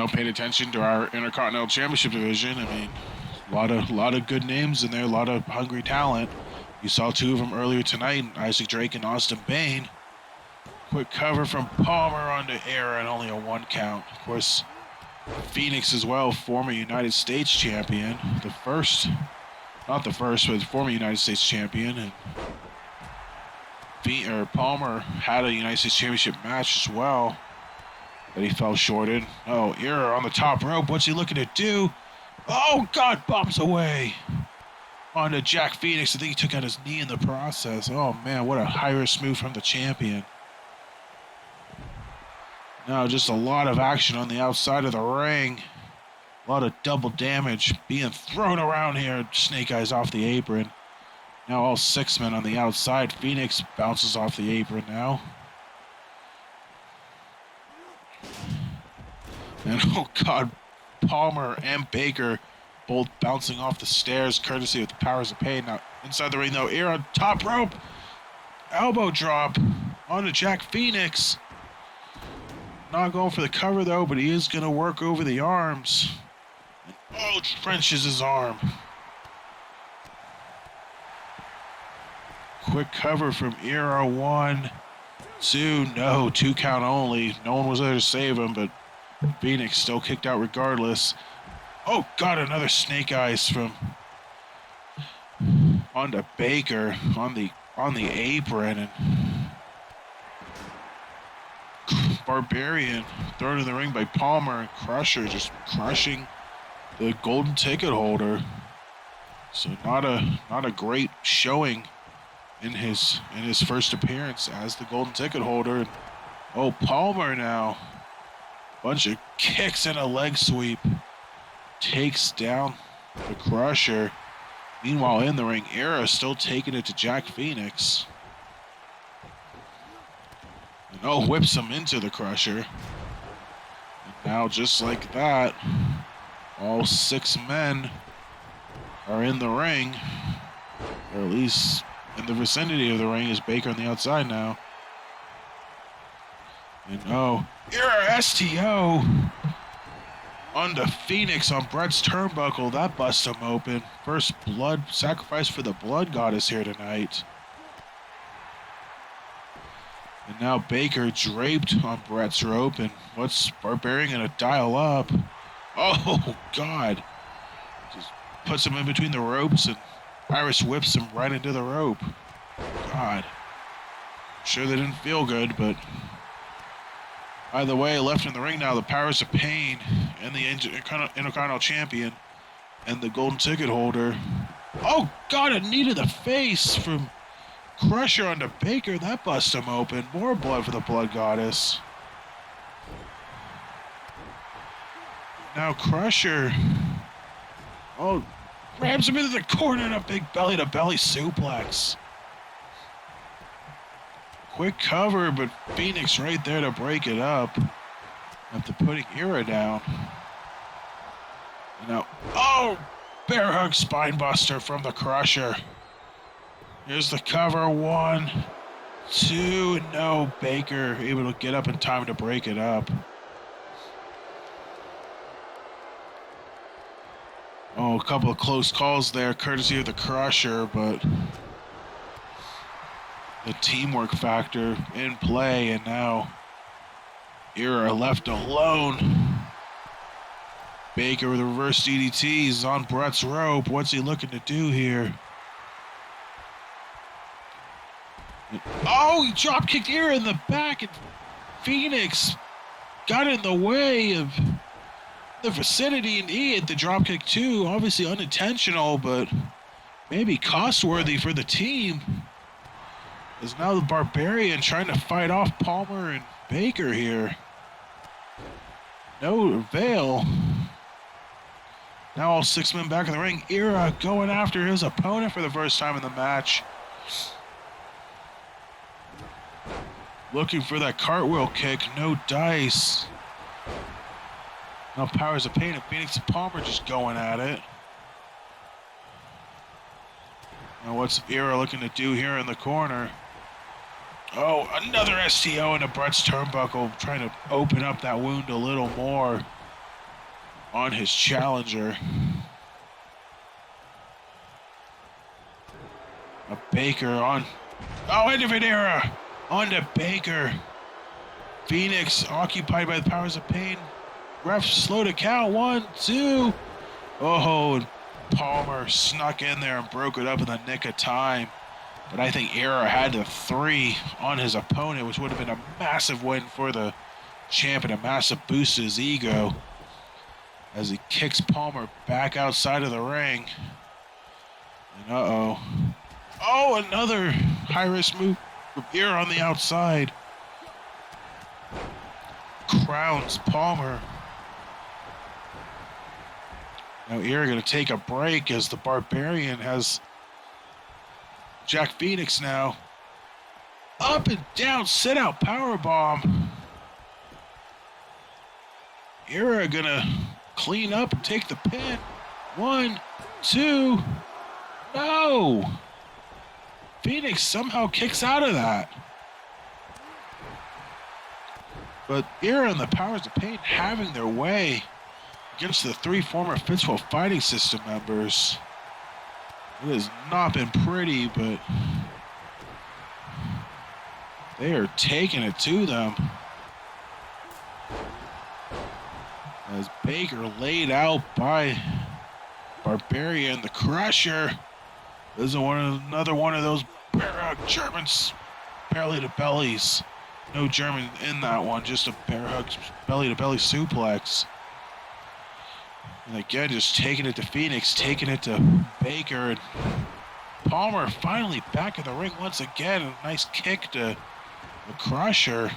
paid attention to our Intercontinental Championship division, a lot of good names in there, a lot of hungry talent. You saw two of them earlier tonight, Isaac Drake and Austin Bain. Quick cover from Palmer onto Era and only a 1 count. Of course, Phoenix as well, former United States champion. Not the first, but former United States champion. And Palmer had a United States Championship match as well that he fell short in. Oh, Era on the top rope. What's he looking to do? Oh, God, bombs away onto Jack Phoenix. I think he took out his knee in the process. Oh, man, what a high-risk move from the champion. Now, just a lot of action on the outside of the ring. A lot of double damage being thrown around here. Snake Eyes off the apron. Now all 6 men on the outside. Phoenix bounces off the apron now. And oh God, Palmer and Baker both bouncing off the stairs courtesy of the powers of pain. Now inside the ring though, Era top rope, elbow drop onto Jack Phoenix. Not going for the cover though, but he is going to work over the arms. And oh, trenches his arm. Quick cover from Era, 1, 2, no, 2 count only. No one was there to save him, but Phoenix still kicked out regardless. Oh God, another snake eyes from onto Baker on the apron, and Barbarian thrown in the ring by Palmer, and Crusher just crushing the golden ticket holder. So not a great showing in his first appearance as the golden ticket holder. Oh, Palmer now, bunch of kicks and a leg sweep, takes down the Crusher. Meanwhile, in the ring, Era still taking it to Jack Phoenix. And oh, whips him into the Crusher. And now, just like that, all 6 men are in the ring, or at least in the vicinity of the ring. Is Baker on the outside now. And oh, Era STO onto Phoenix on Brett's turnbuckle. That busts him open. First blood sacrifice for the blood goddess here tonight. And now Baker draped on Brett's rope, and what's Barbarian gonna dial up? Oh God. Just puts him in between the ropes, and Iris whips him right into the rope. God. Sure they didn't feel good, but either way, left in the ring now, the powers of pain and the Intercontinental Champion and the golden ticket holder. Oh God, a knee to the face from Crusher onto Baker. That busts him open. More blood for the blood goddess. Now Crusher, oh, rams him into the corner and a big belly-to-belly suplex. Quick cover, but Phoenix right there to break it up after putting Era down. And now, oh, bear hug spine buster from the Crusher. Here's the cover, 1, 2, no, Baker able to get up in time to break it up. Oh, a couple of close calls there, courtesy of the Crusher, but the teamwork factor in play, and now Era left alone. Baker with a reverse DDTs on Brett's rope. What's he looking to do here? Oh, he drop kicked Era in the back, and Phoenix got in the way of the vicinity, and he hit the drop kick too. Obviously unintentional, but maybe cost-worthy for the team. Is now the Barbarian trying to fight off Palmer and Baker here. No avail. Now all 6 men back in the ring. Era going after his opponent for the first time in the match. Looking for that cartwheel kick. No dice. Now powers of pain, and Phoenix and Palmer just going at it. Now what's Era looking to do here in the corner? Oh, another STO into Brett's turnbuckle, trying to open up that wound a little more on his challenger. A Baker on, oh, end of it, Era onto Baker. Phoenix occupied by the powers of pain. Ref slow to count, 1, 2. Oh, and Palmer snuck in there and broke it up in the nick of time. But I think Era had the 3 on his opponent, which would have been a massive win for the champ and a massive boost to his ego as he kicks Palmer back outside of the ring. And uh-oh. Oh, another high-risk move from Era on the outside. Crowns Palmer. Now Era going to take a break as the Barbarian has Jack Phoenix now. Up and down, sit out powerbomb. Era gonna clean up and take the pin. 1, 2. No! Phoenix somehow kicks out of that. But Era and the Powers of Pain having their way against the 3 former Fitzwell Fighting System members. It has not been pretty, but they are taking it to them. As Baker laid out by Barbarian, the Crusher. This is another one of those Germans belly to bellies. No German in that one, just a bear hug belly to belly suplex. And again, just taking it to Phoenix, taking it to Baker, and Palmer finally back in the ring once again. A nice kick to the Crusher.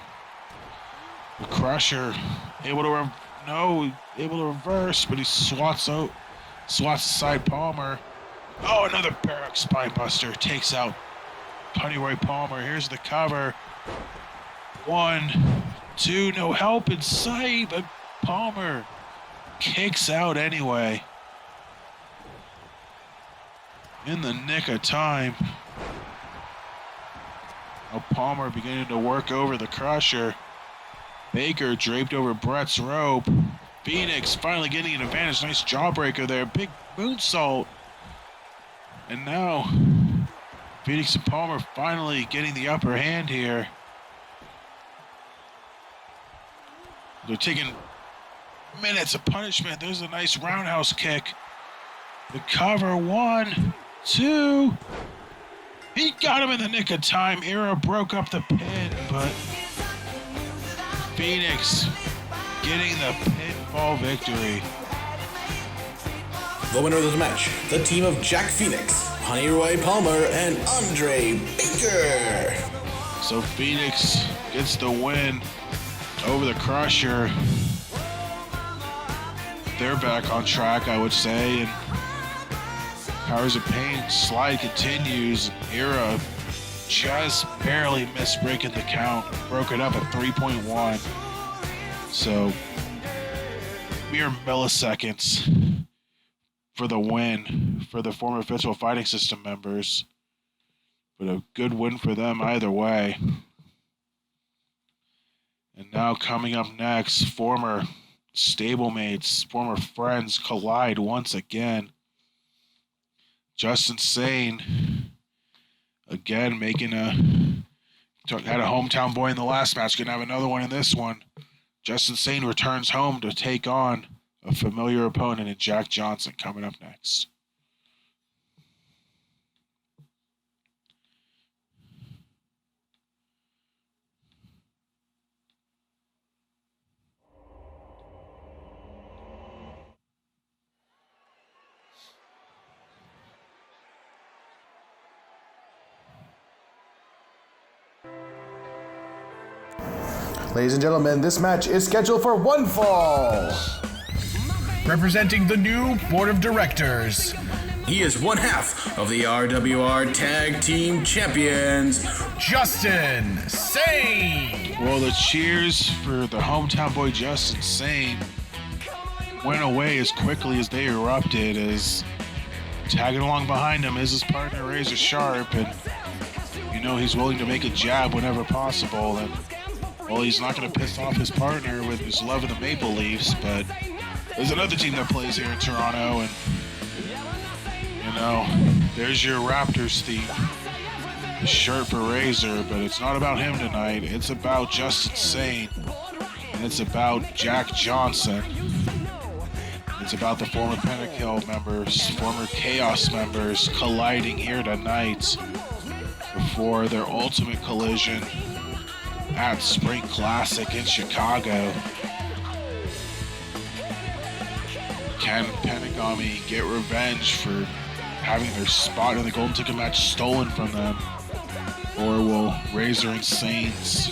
The Crusher able to reverse, but he swats aside Palmer. Oh, another Barak spine buster takes out Punnyroy Palmer. Here's the cover. 1, 2, no help in sight, but Palmer kicks out anyway. In the nick of time. Now Palmer beginning to work over the Crusher. Baker draped over Brett's rope. Phoenix finally getting an advantage. Nice jawbreaker there. Big moonsault. And now Phoenix and Palmer finally getting the upper hand here. They're taking minutes of punishment. There's a nice roundhouse kick. The cover. 1, 2. He got him in the nick of time. Era broke up the pin, but Phoenix getting the pinfall victory. The winner of the match, the team of Jack Phoenix, Honeyroy Palmer, and Andre Baker. So Phoenix gets the win over the Crusher. They're back on track, I would say, and Powers of Pain slide continues. Era just barely missed breaking the count, broke it up at 3.1. So mere milliseconds for the win for the former Fitzwell Fighting System members. But a good win for them either way. And now coming up next, former stablemates, former friends collide once again. Justin Sane, again had a hometown boy in the last match, gonna have another one in this one. Justin Sane returns home to take on a familiar opponent in Jack Johnson coming up next. Ladies and gentlemen, this match is scheduled for 1 fall. Representing the new board of directors, he is one half of the RWR Tag Team Champions, Justin Sane. Well, the cheers for the hometown boy Justin Sane went away as quickly as they erupted, as tagging along behind him is his partner Razor Sharp, and he's willing to make a jab whenever possible. And well, he's not going to piss off his partner with his love of the Maple Leafs, but there's another team that plays here in Toronto, and there's your Raptors theme. The shirt for Razor, but it's not about him tonight. It's about Justin Sane, and it's about Jack Johnson. It's about the former Pentakill members, former Chaos members colliding here tonight before their ultimate collision at Spring Classic in Chicago. Can Penagami get revenge for having their spot in the Golden Ticket match stolen from them? Or will Razor and Saints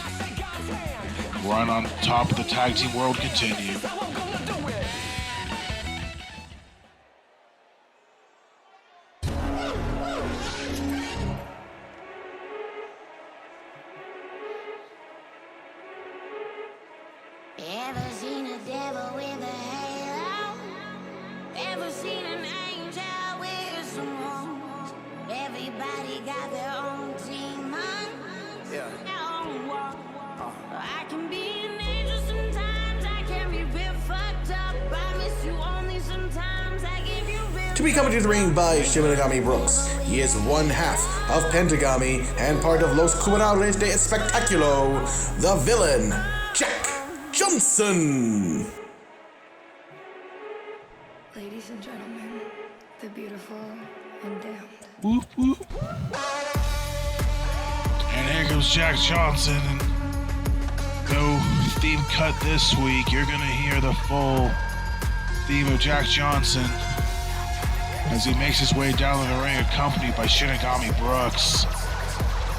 run on top of the tag team world continue? Ever seen a devil with to be coming to the ring by Shimonagami Brooks. He is one half of Pentagami and part of Los Cuadradores de Espectaculo, the villain, Jack Johnson. Ladies and gentlemen, the beautiful and damned. Whoop, whoop. And here comes Jack Johnson. And no theme cut this week. You're going to hear the full theme of Jack Johnson as he makes his way down to the ring, accompanied by Shinigami Brooks.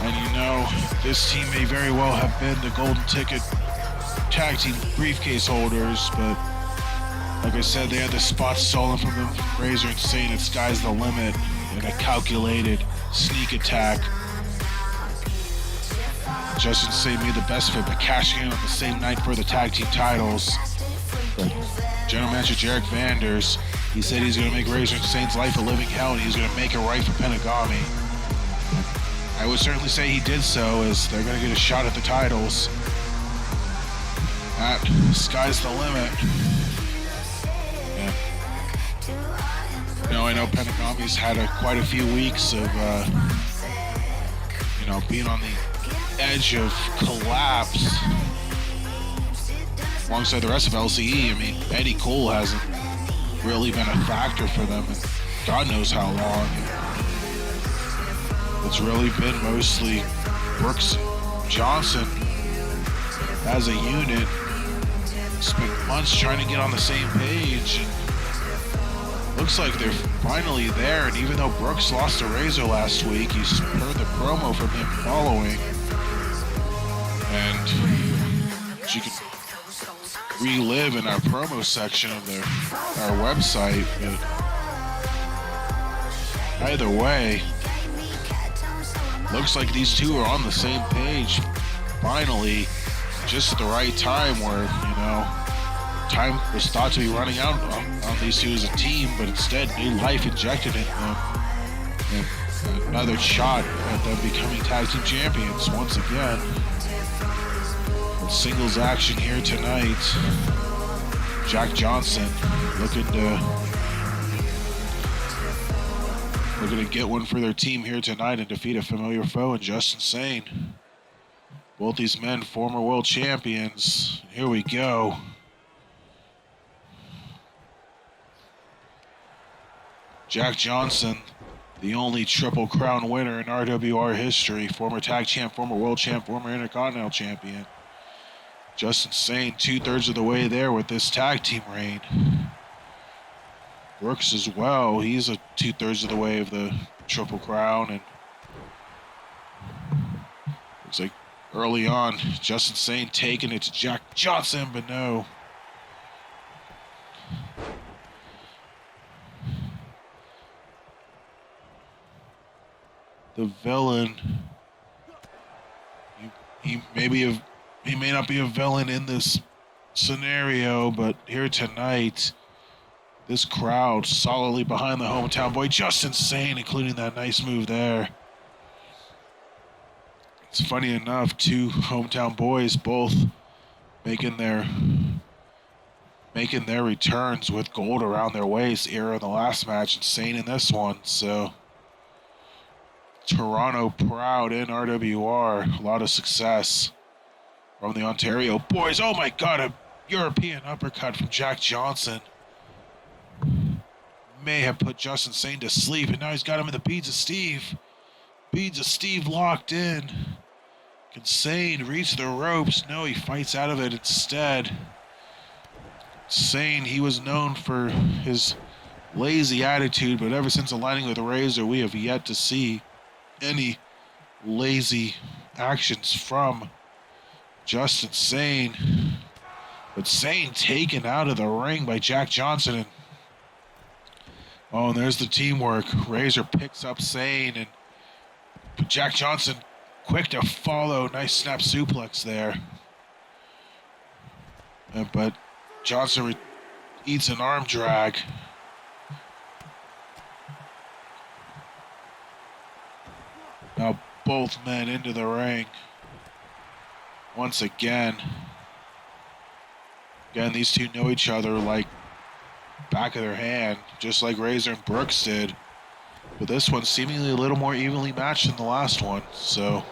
And you know, this team may very well have been the golden ticket tag team briefcase holders, but like I said, they had the spot stolen from them from Razor and Sane at Sky's the Limit in a calculated sneak attack. Justin Sane made the best of it by cashing in on the same night for the tag team titles. But General Manager Jarek Vanders, he said he's going to make Razor and Sane's life a living hell and he's going to make it right for Pentagami. I would certainly say he did so, as they're going to get a shot at the titles at Sky's the Limit. Yeah. You know, I know Pentagami's had quite a few weeks of, being on the edge of collapse alongside the rest of LCE. I mean, Eddie Cole hasn't really been a factor for them in God knows how long. It's really been mostly Brooks Johnson as a unit. Spent months trying to get on the same page, and looks like they're finally there. And even though Brooks lost to Razor last week, you heard the promo from him following, and you can relive in our promo section of our website. But either way, looks like these two are on the same page finally, just at the right time, where time was thought to be running out on these two as a team, but instead new life injected in them, and another shot at them becoming tag team champions once again. Singles action here tonight. Jack Johnson looking to get one for their team here tonight and defeat a familiar foe in Justin Sane. Both these men, former world champions. Here we go. Jack Johnson, the only Triple Crown winner in RWR history. Former tag champ, former world champ, former intercontinental champion. Justin Sane, 2/3 of the way there with this tag team reign. Brooks as well. He's 2/3 of the way of the Triple Crown. And looks like early on, Justin Sane taking it to Jack Johnson, but no. The villain, he may not be a villain in this scenario, but here tonight, this crowd solidly behind the hometown boy, Justin Sane, including that nice move there. It's funny enough, two hometown boys both making their returns with gold around their waist, Era in the last match and Sane in this one. So Toronto proud in RWR, a lot of success from the Ontario boys. Oh my God, a European uppercut from Jack Johnson. May have put Justin Sane to sleep, and now he's got him in the beads of Steve. Beads of Steve locked in. Can Sane reach the ropes? No, he fights out of it instead. Sane, he was known for his lazy attitude, but ever since aligning with Razor, we have yet to see any lazy actions from Justin Sane. But Sane taken out of the ring by Jack Johnson. And there's the teamwork. Razor picks up Sane, and Jack Johnson quick to follow. Nice snap suplex there. But Johnson eats an arm drag. Now both men into the ring. Once again. Again, these two know each other like back of their hand, just like Razor and Brooks did. But this one seemingly a little more evenly matched than the last one. So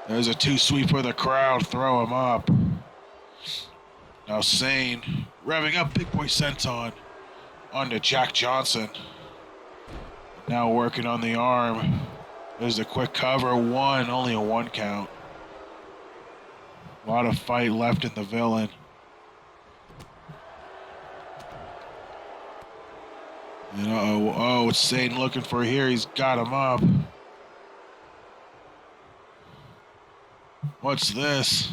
there's a 2-sweep for the crowd. Throw him up. Now Sane revving up Big Boy Senton onto Jack Johnson. Now working on the arm. There's a quick cover. Only a 1 count. A lot of fight left in the villain. And it's Satan looking for here. He's got him up. What's this?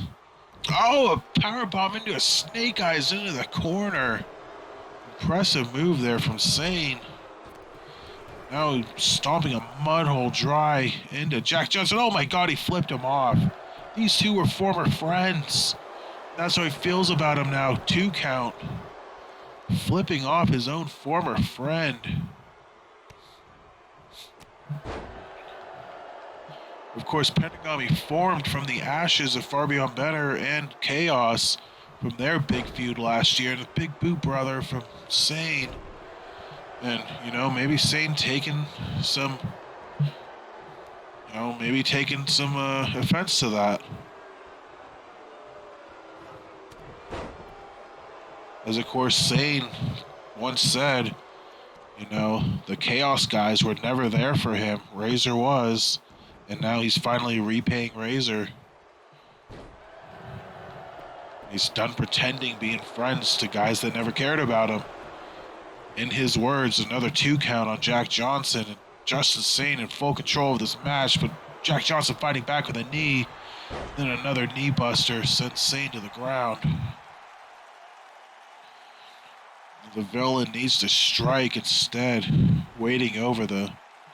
Oh, a powerbomb into a snake eyes into the corner. Impressive move there from Sane. Now stomping a mud hole dry into Jack Johnson. Oh my God, he flipped him off. These two were former friends. That's how he feels about him now. 2 count. Flipping off his own former friend. Of course, Pentagami formed from the ashes of Far Beyond Better and Chaos from their big feud last year. And the Big Boot brother from Sane. And, maybe Sane taking some, offense to that. As, of course, Sane once said, the Chaos guys were never there for him. Razor was, and now he's finally repaying Razor. He's done pretending being friends to guys that never cared about him. In his words, another 2 count on Jack Johnson, and Justin Sane in full control of this match, but Jack Johnson fighting back with a knee, then another knee buster sends Sane to the ground. The villain needs to strike instead, waiting over the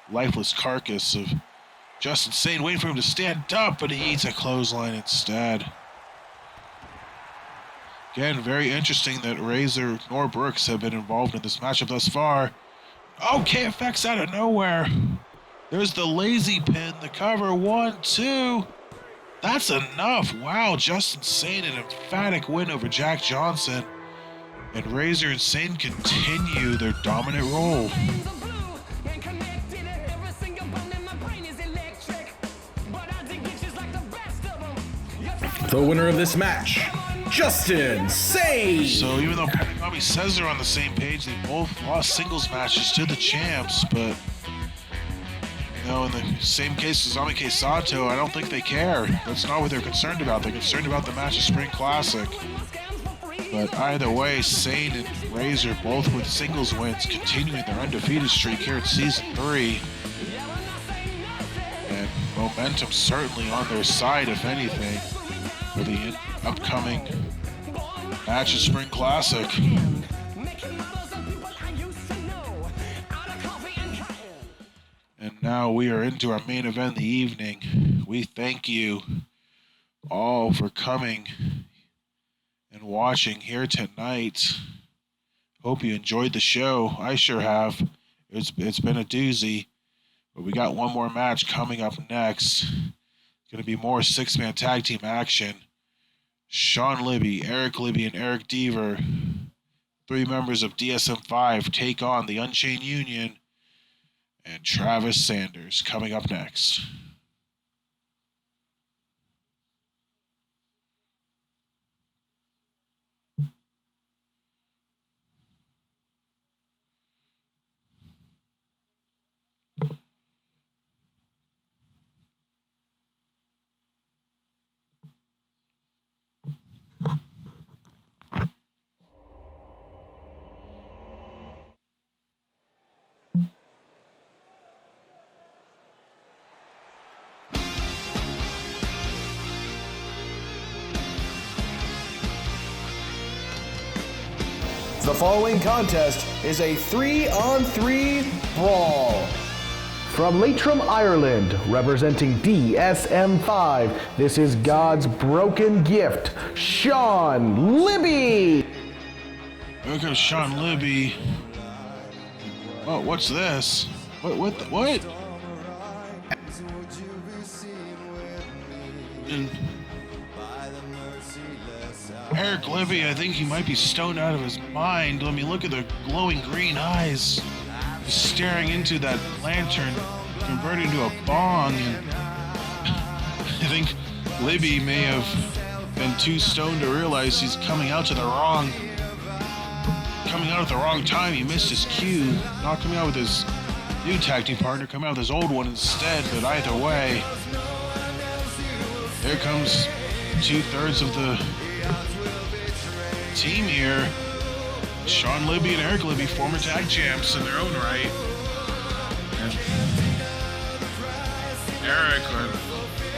lifeless carcass of Justin Sane, waiting for him to stand up, but he eats a clothesline instead. Again, very interesting that Razor nor Brooks have been involved in this matchup thus far. Oh, KFX out of nowhere. There's the lazy pin, the cover. 1, 2. That's enough. Wow, Justin Sane, an emphatic win over Jack Johnson. And Razor and Sane continue their dominant role. The winner of this match, Justin Sane. So even though Pentagami says they're on the same page, they both lost singles matches to the champs, but in the same case as Amike Sato, I don't think they care. That's not what they're concerned about. They're concerned about the match of Spring Classic. But either way, Sane and Razor both with singles wins, continuing their undefeated streak here in Season 3. And momentum certainly on their side, if anything, for the upcoming match of Spring Classic. And now we are into our main event of the evening. We thank you all for coming and watching here tonight. Hope you enjoyed the show. I sure have. It's been a doozy. But we got one more match coming up next. It's going to be more 6-man tag team action. Sean Libby, Eric Libby, and Eric Deaver, 3 members of DSM-5, take on the Unchained Union and Travis Sanders coming up next. The following contest is a 3-on-3 brawl. From Leitrim, Ireland, representing DSM-5, this is God's broken gift, Sean Libby. Here comes Sean Libby. Oh, what's this? What? Eric Libby, I think he might be stoned out of his mind. Let me look at the glowing green eyes. He's staring into that lantern, converted into a bong, and I think Libby may have been too stoned to realize he's coming out at the wrong time. He missed his cue, not coming out with his new tag team partner, coming out with his old one instead. But either way, here comes 2/3 of the team here. Sean Libby and Eric Libby, former tag champs in their own right. And Eric,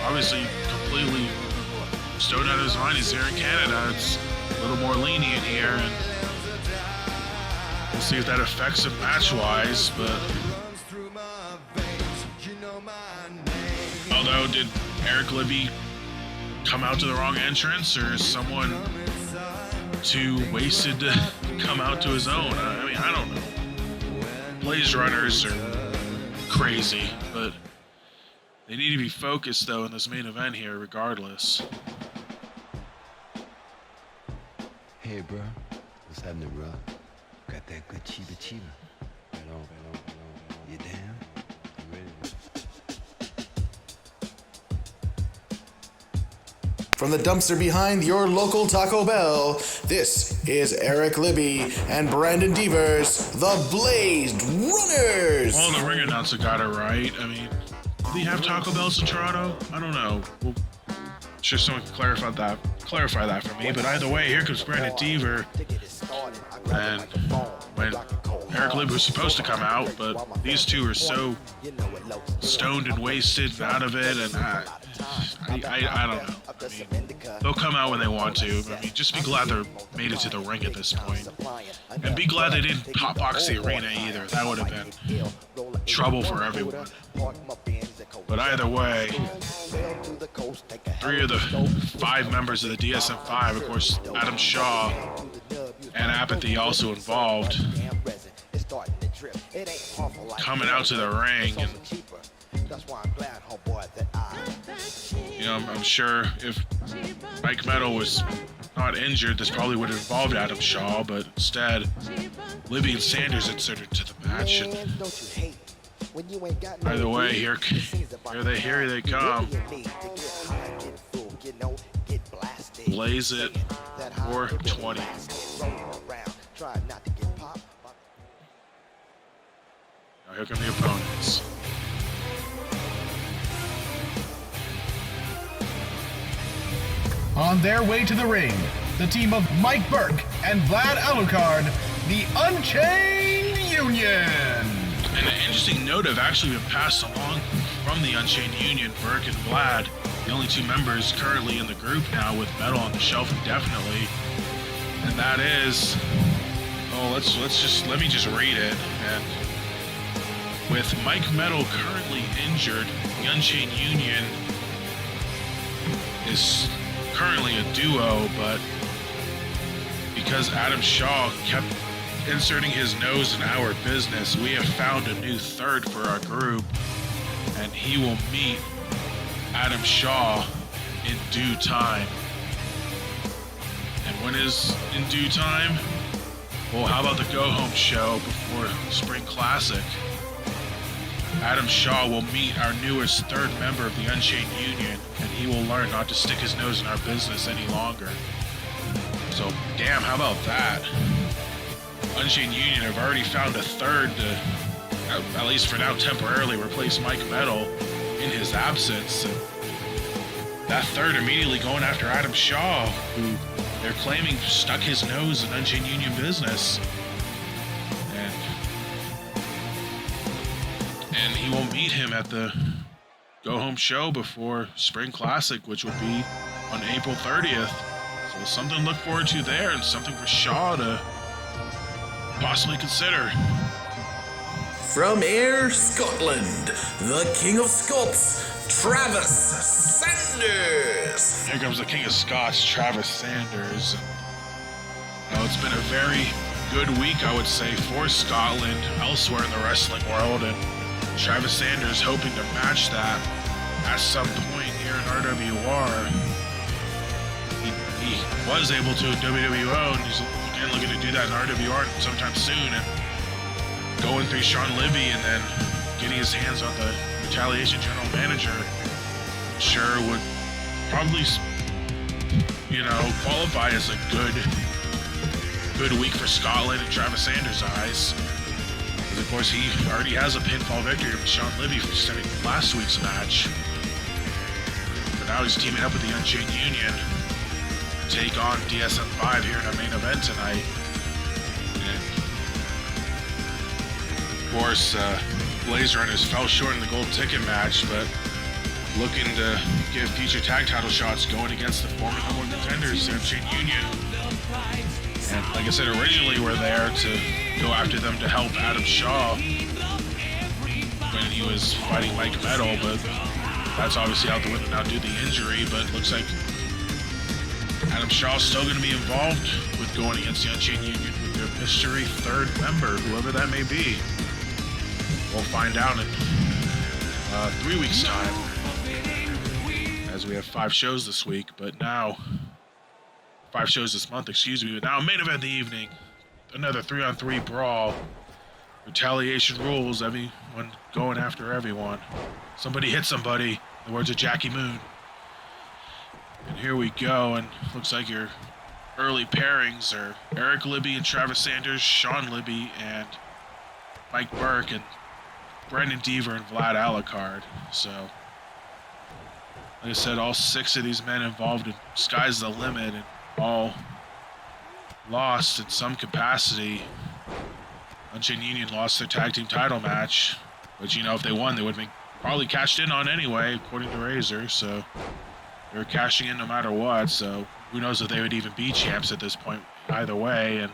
obviously completely stoned out of his mind. He's here in Canada. It's a little more lenient here, and we'll see if that affects him match-wise. But although, did Eric Libby come out to the wrong entrance, or is someone too wasted to come out to his own? I mean, I don't know. Blaze Runners are crazy, but they need to be focused, though, in this main event here, regardless. Hey, bro. What's happening, bro? Got that good chiba chiba. Right on. You down? You ready? From the dumpster behind your local Taco Bell, this is Eric Libby and Brandon Devers, the Blazed Runners. Well, the ring announcer got it right. I mean, do they have Taco Bells in Toronto? I don't know. Well, sure someone can clarify that for me. But either way, here comes Brandon Dever. And when Eric Libby was supposed to come out, but these two are so stoned and wasted and out of it, and I don't know. I mean, they'll come out when they want to. I mean, just be glad they made it to the ring at this point. And be glad they didn't hotbox the arena either. That would have been trouble for everyone. But either way, 3 of the 5 members of the DSM-5, of course, Adam Shaw and Apathy also involved, coming out to the ring. And you know, I'm sure if Mike Metal was not injured, this probably would have involved Adam Shaw, but instead, Libby and Sanders inserted to the match. And either way, here they come. Blaze it 420. Now here come the opponents. On their way to the ring, the team of Mike Burke and Vlad Alucard, the Unchained Union. And an interesting note have actually been passed along from the Unchained Union, Burke and Vlad, the only 2 members currently in the group now with Metal on the shelf indefinitely. And that is, let me just read it. And with Mike Metal currently injured, the Unchained Union is currently a duo, but because Adam Shaw kept inserting his nose in our business, we have found a new third for our group, and he will meet Adam Shaw in due time. And when is in due time? Well, how about the go-home show before Spring Classic? Adam Shaw will meet our newest 3rd member of the Unchained Union, and he will learn not to stick his nose in our business any longer. So, damn, how about that? Unchained Union have already found a 3rd to, at least for now, temporarily replace Mike Metal in his absence. And that 3rd immediately going after Adam Shaw, who they're claiming stuck his nose in Unchained Union business. And he will meet him at the go-home show before Spring Classic, which will be on April 30th. So something to look forward to there, and something for Shaw to possibly consider. From Ayr, Scotland, the King of Scots, Travis Sanders. Here comes the King of Scots, Travis Sanders. You know, it's been a very good week, I would say, for Scotland elsewhere in the wrestling world, and Travis Sanders hoping to match that at some point here in RWR. He was able to in WWO, and he's again looking to do that in RWR sometime soon, and going through Sean Libby and then getting his hands on the Retaliation general manager, I'm sure would probably, qualify as a good week for Scotland and Travis Sanders' eyes. Because of course he already has a pinfall victory with Sean Libby from stemming last week's match. But now he's teaming up with the Unchained Union to take on DSM-5 here in our main event tonight. And of course, Blaze Runners fell short in the gold ticket match, but looking to get future tag title shots going against the former number one contenders, the Unchained Union. And like I said, originally we're there to go after them to help Adam Shaw when he was fighting Mike Metal, but that's obviously out the window now due to the injury. But it looks like Adam Shaw's still going to be involved with going against the Unchained Union with their mystery third member, whoever that may be. We'll find out in 3 weeks' time, as we have 5 shows this week, but now 5 shows this month, excuse me. But now main event of the evening, another 3-on-3 brawl. Retaliation rules, everyone going after everyone. Somebody hit somebody, in the words of Jackie Moon. And here we go, and looks like your early pairings are Eric Libby and Travis Sanders, Sean Libby and Mike Burke, and Brendan Deaver and Vlad Alucard. So, like I said, all 6 of these men involved in Sky's the Limit and all lost in some capacity. Unchained Union lost their tag team title match, but if they won, they would have probably cashed in on anyway, according to Razor. So they were cashing in no matter what. So who knows if they would even be champs at this point either way. And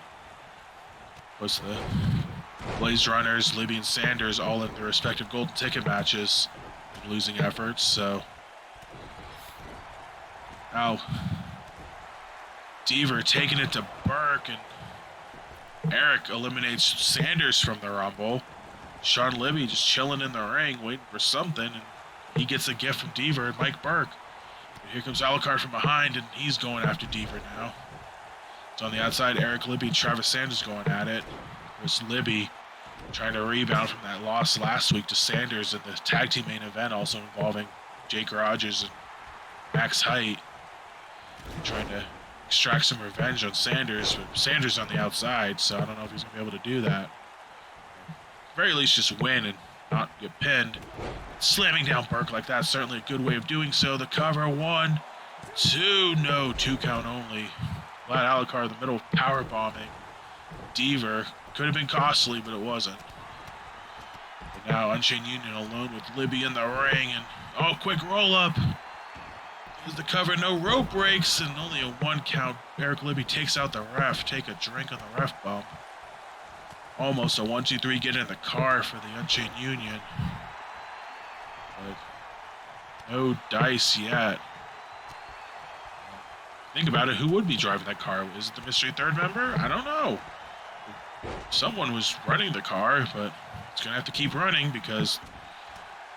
was the Blaze Runners, Libby and Sanders, all in their respective golden ticket matches and losing efforts. So now Deaver taking it to Burke, and Eric eliminates Sanders from the Rumble. Sean Libby just chilling in the ring, waiting for something, and he gets a gift from Deaver and Mike Burke. And here comes Alucard from behind, and he's going after Deaver now. It's on the outside, Eric Libby and Travis Sanders going at it. There's Libby trying to rebound from that loss last week to Sanders in the tag team main event, also involving Jake Rogers and Max Height. Trying to extract some revenge on Sanders, but Sanders on the outside, so I don't know if he's going to be able to do that. At the very least, just win and not get pinned. Slamming down Burke like that, certainly a good way of doing so. The cover, 1, 2, no, 2 count only. Vlad Alucard in the middle, power bombing Deaver. Could have been costly, but it wasn't. But now Unchained Union alone with Libby in the ring, and quick roll up. Is the cover, no rope breaks, and only a 1 count. Eric Libby takes out the ref, take a drink on the ref bump. Almost a 1, 2, 3 get in the car for the Unchained Union. But no dice yet. Think about it, who would be driving that car? Is it the mystery third member? I don't know. Someone was running the car, but it's going to have to keep running because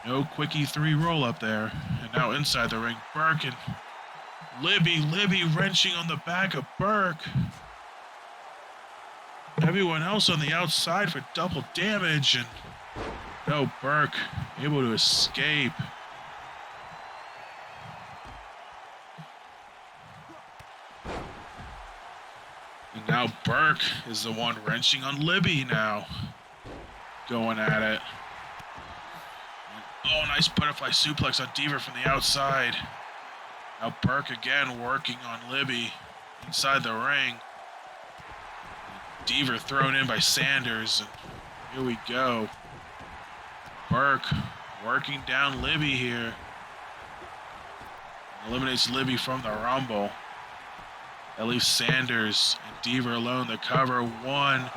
no quickie 3 roll up there. And now inside the ring, Burke and Libby wrenching on the back of Burke. Everyone else on the outside for double damage, and no, Burke able to escape. And now Burke is the one wrenching on Libby now. Going at it. And, nice butterfly suplex on Deaver from the outside. Now Burke again working on Libby inside the ring. Deaver thrown in by Sanders. And here we go. Burke working down Libby here. Eliminates Libby from the Rumble. That leaves Sanders and Deaver alone. The cover, 1.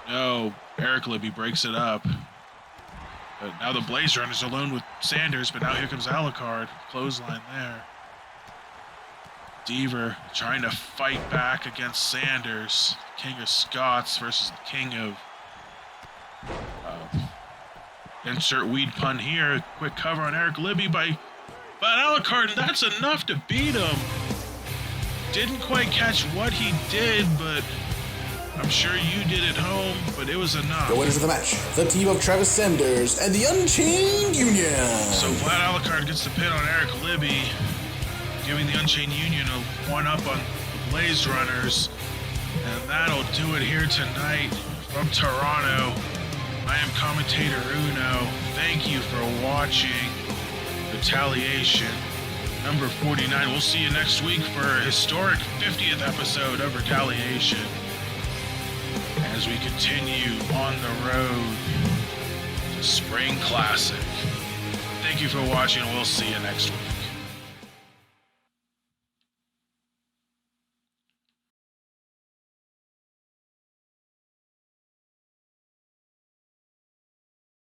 No, Eric Libby breaks it up. But now the Blaze Runners alone with Sanders, but now here comes Alucard. Clothesline there. Deaver trying to fight back against Sanders. King of Scots versus the King of... insert weed pun here. Quick cover on Eric Libby by Alucard, and that's enough to beat him. didn't quite catch what he did, but I'm sure you did at home, but it was enough. The winners of the match, the team of Travis Sanders and the Unchained Union. So Vlad Alucard gets the pin on Eric Libby, giving the Unchained Union a 1-up on the Blazed Runners. And that'll do it here tonight from Toronto. I am commentator Uno. Thank you for watching Retaliation number 49. We'll see you next week for a historic 50th episode of Retaliation as we continue on the road to Spring Classic. Thank you for watching, and we'll see you next week.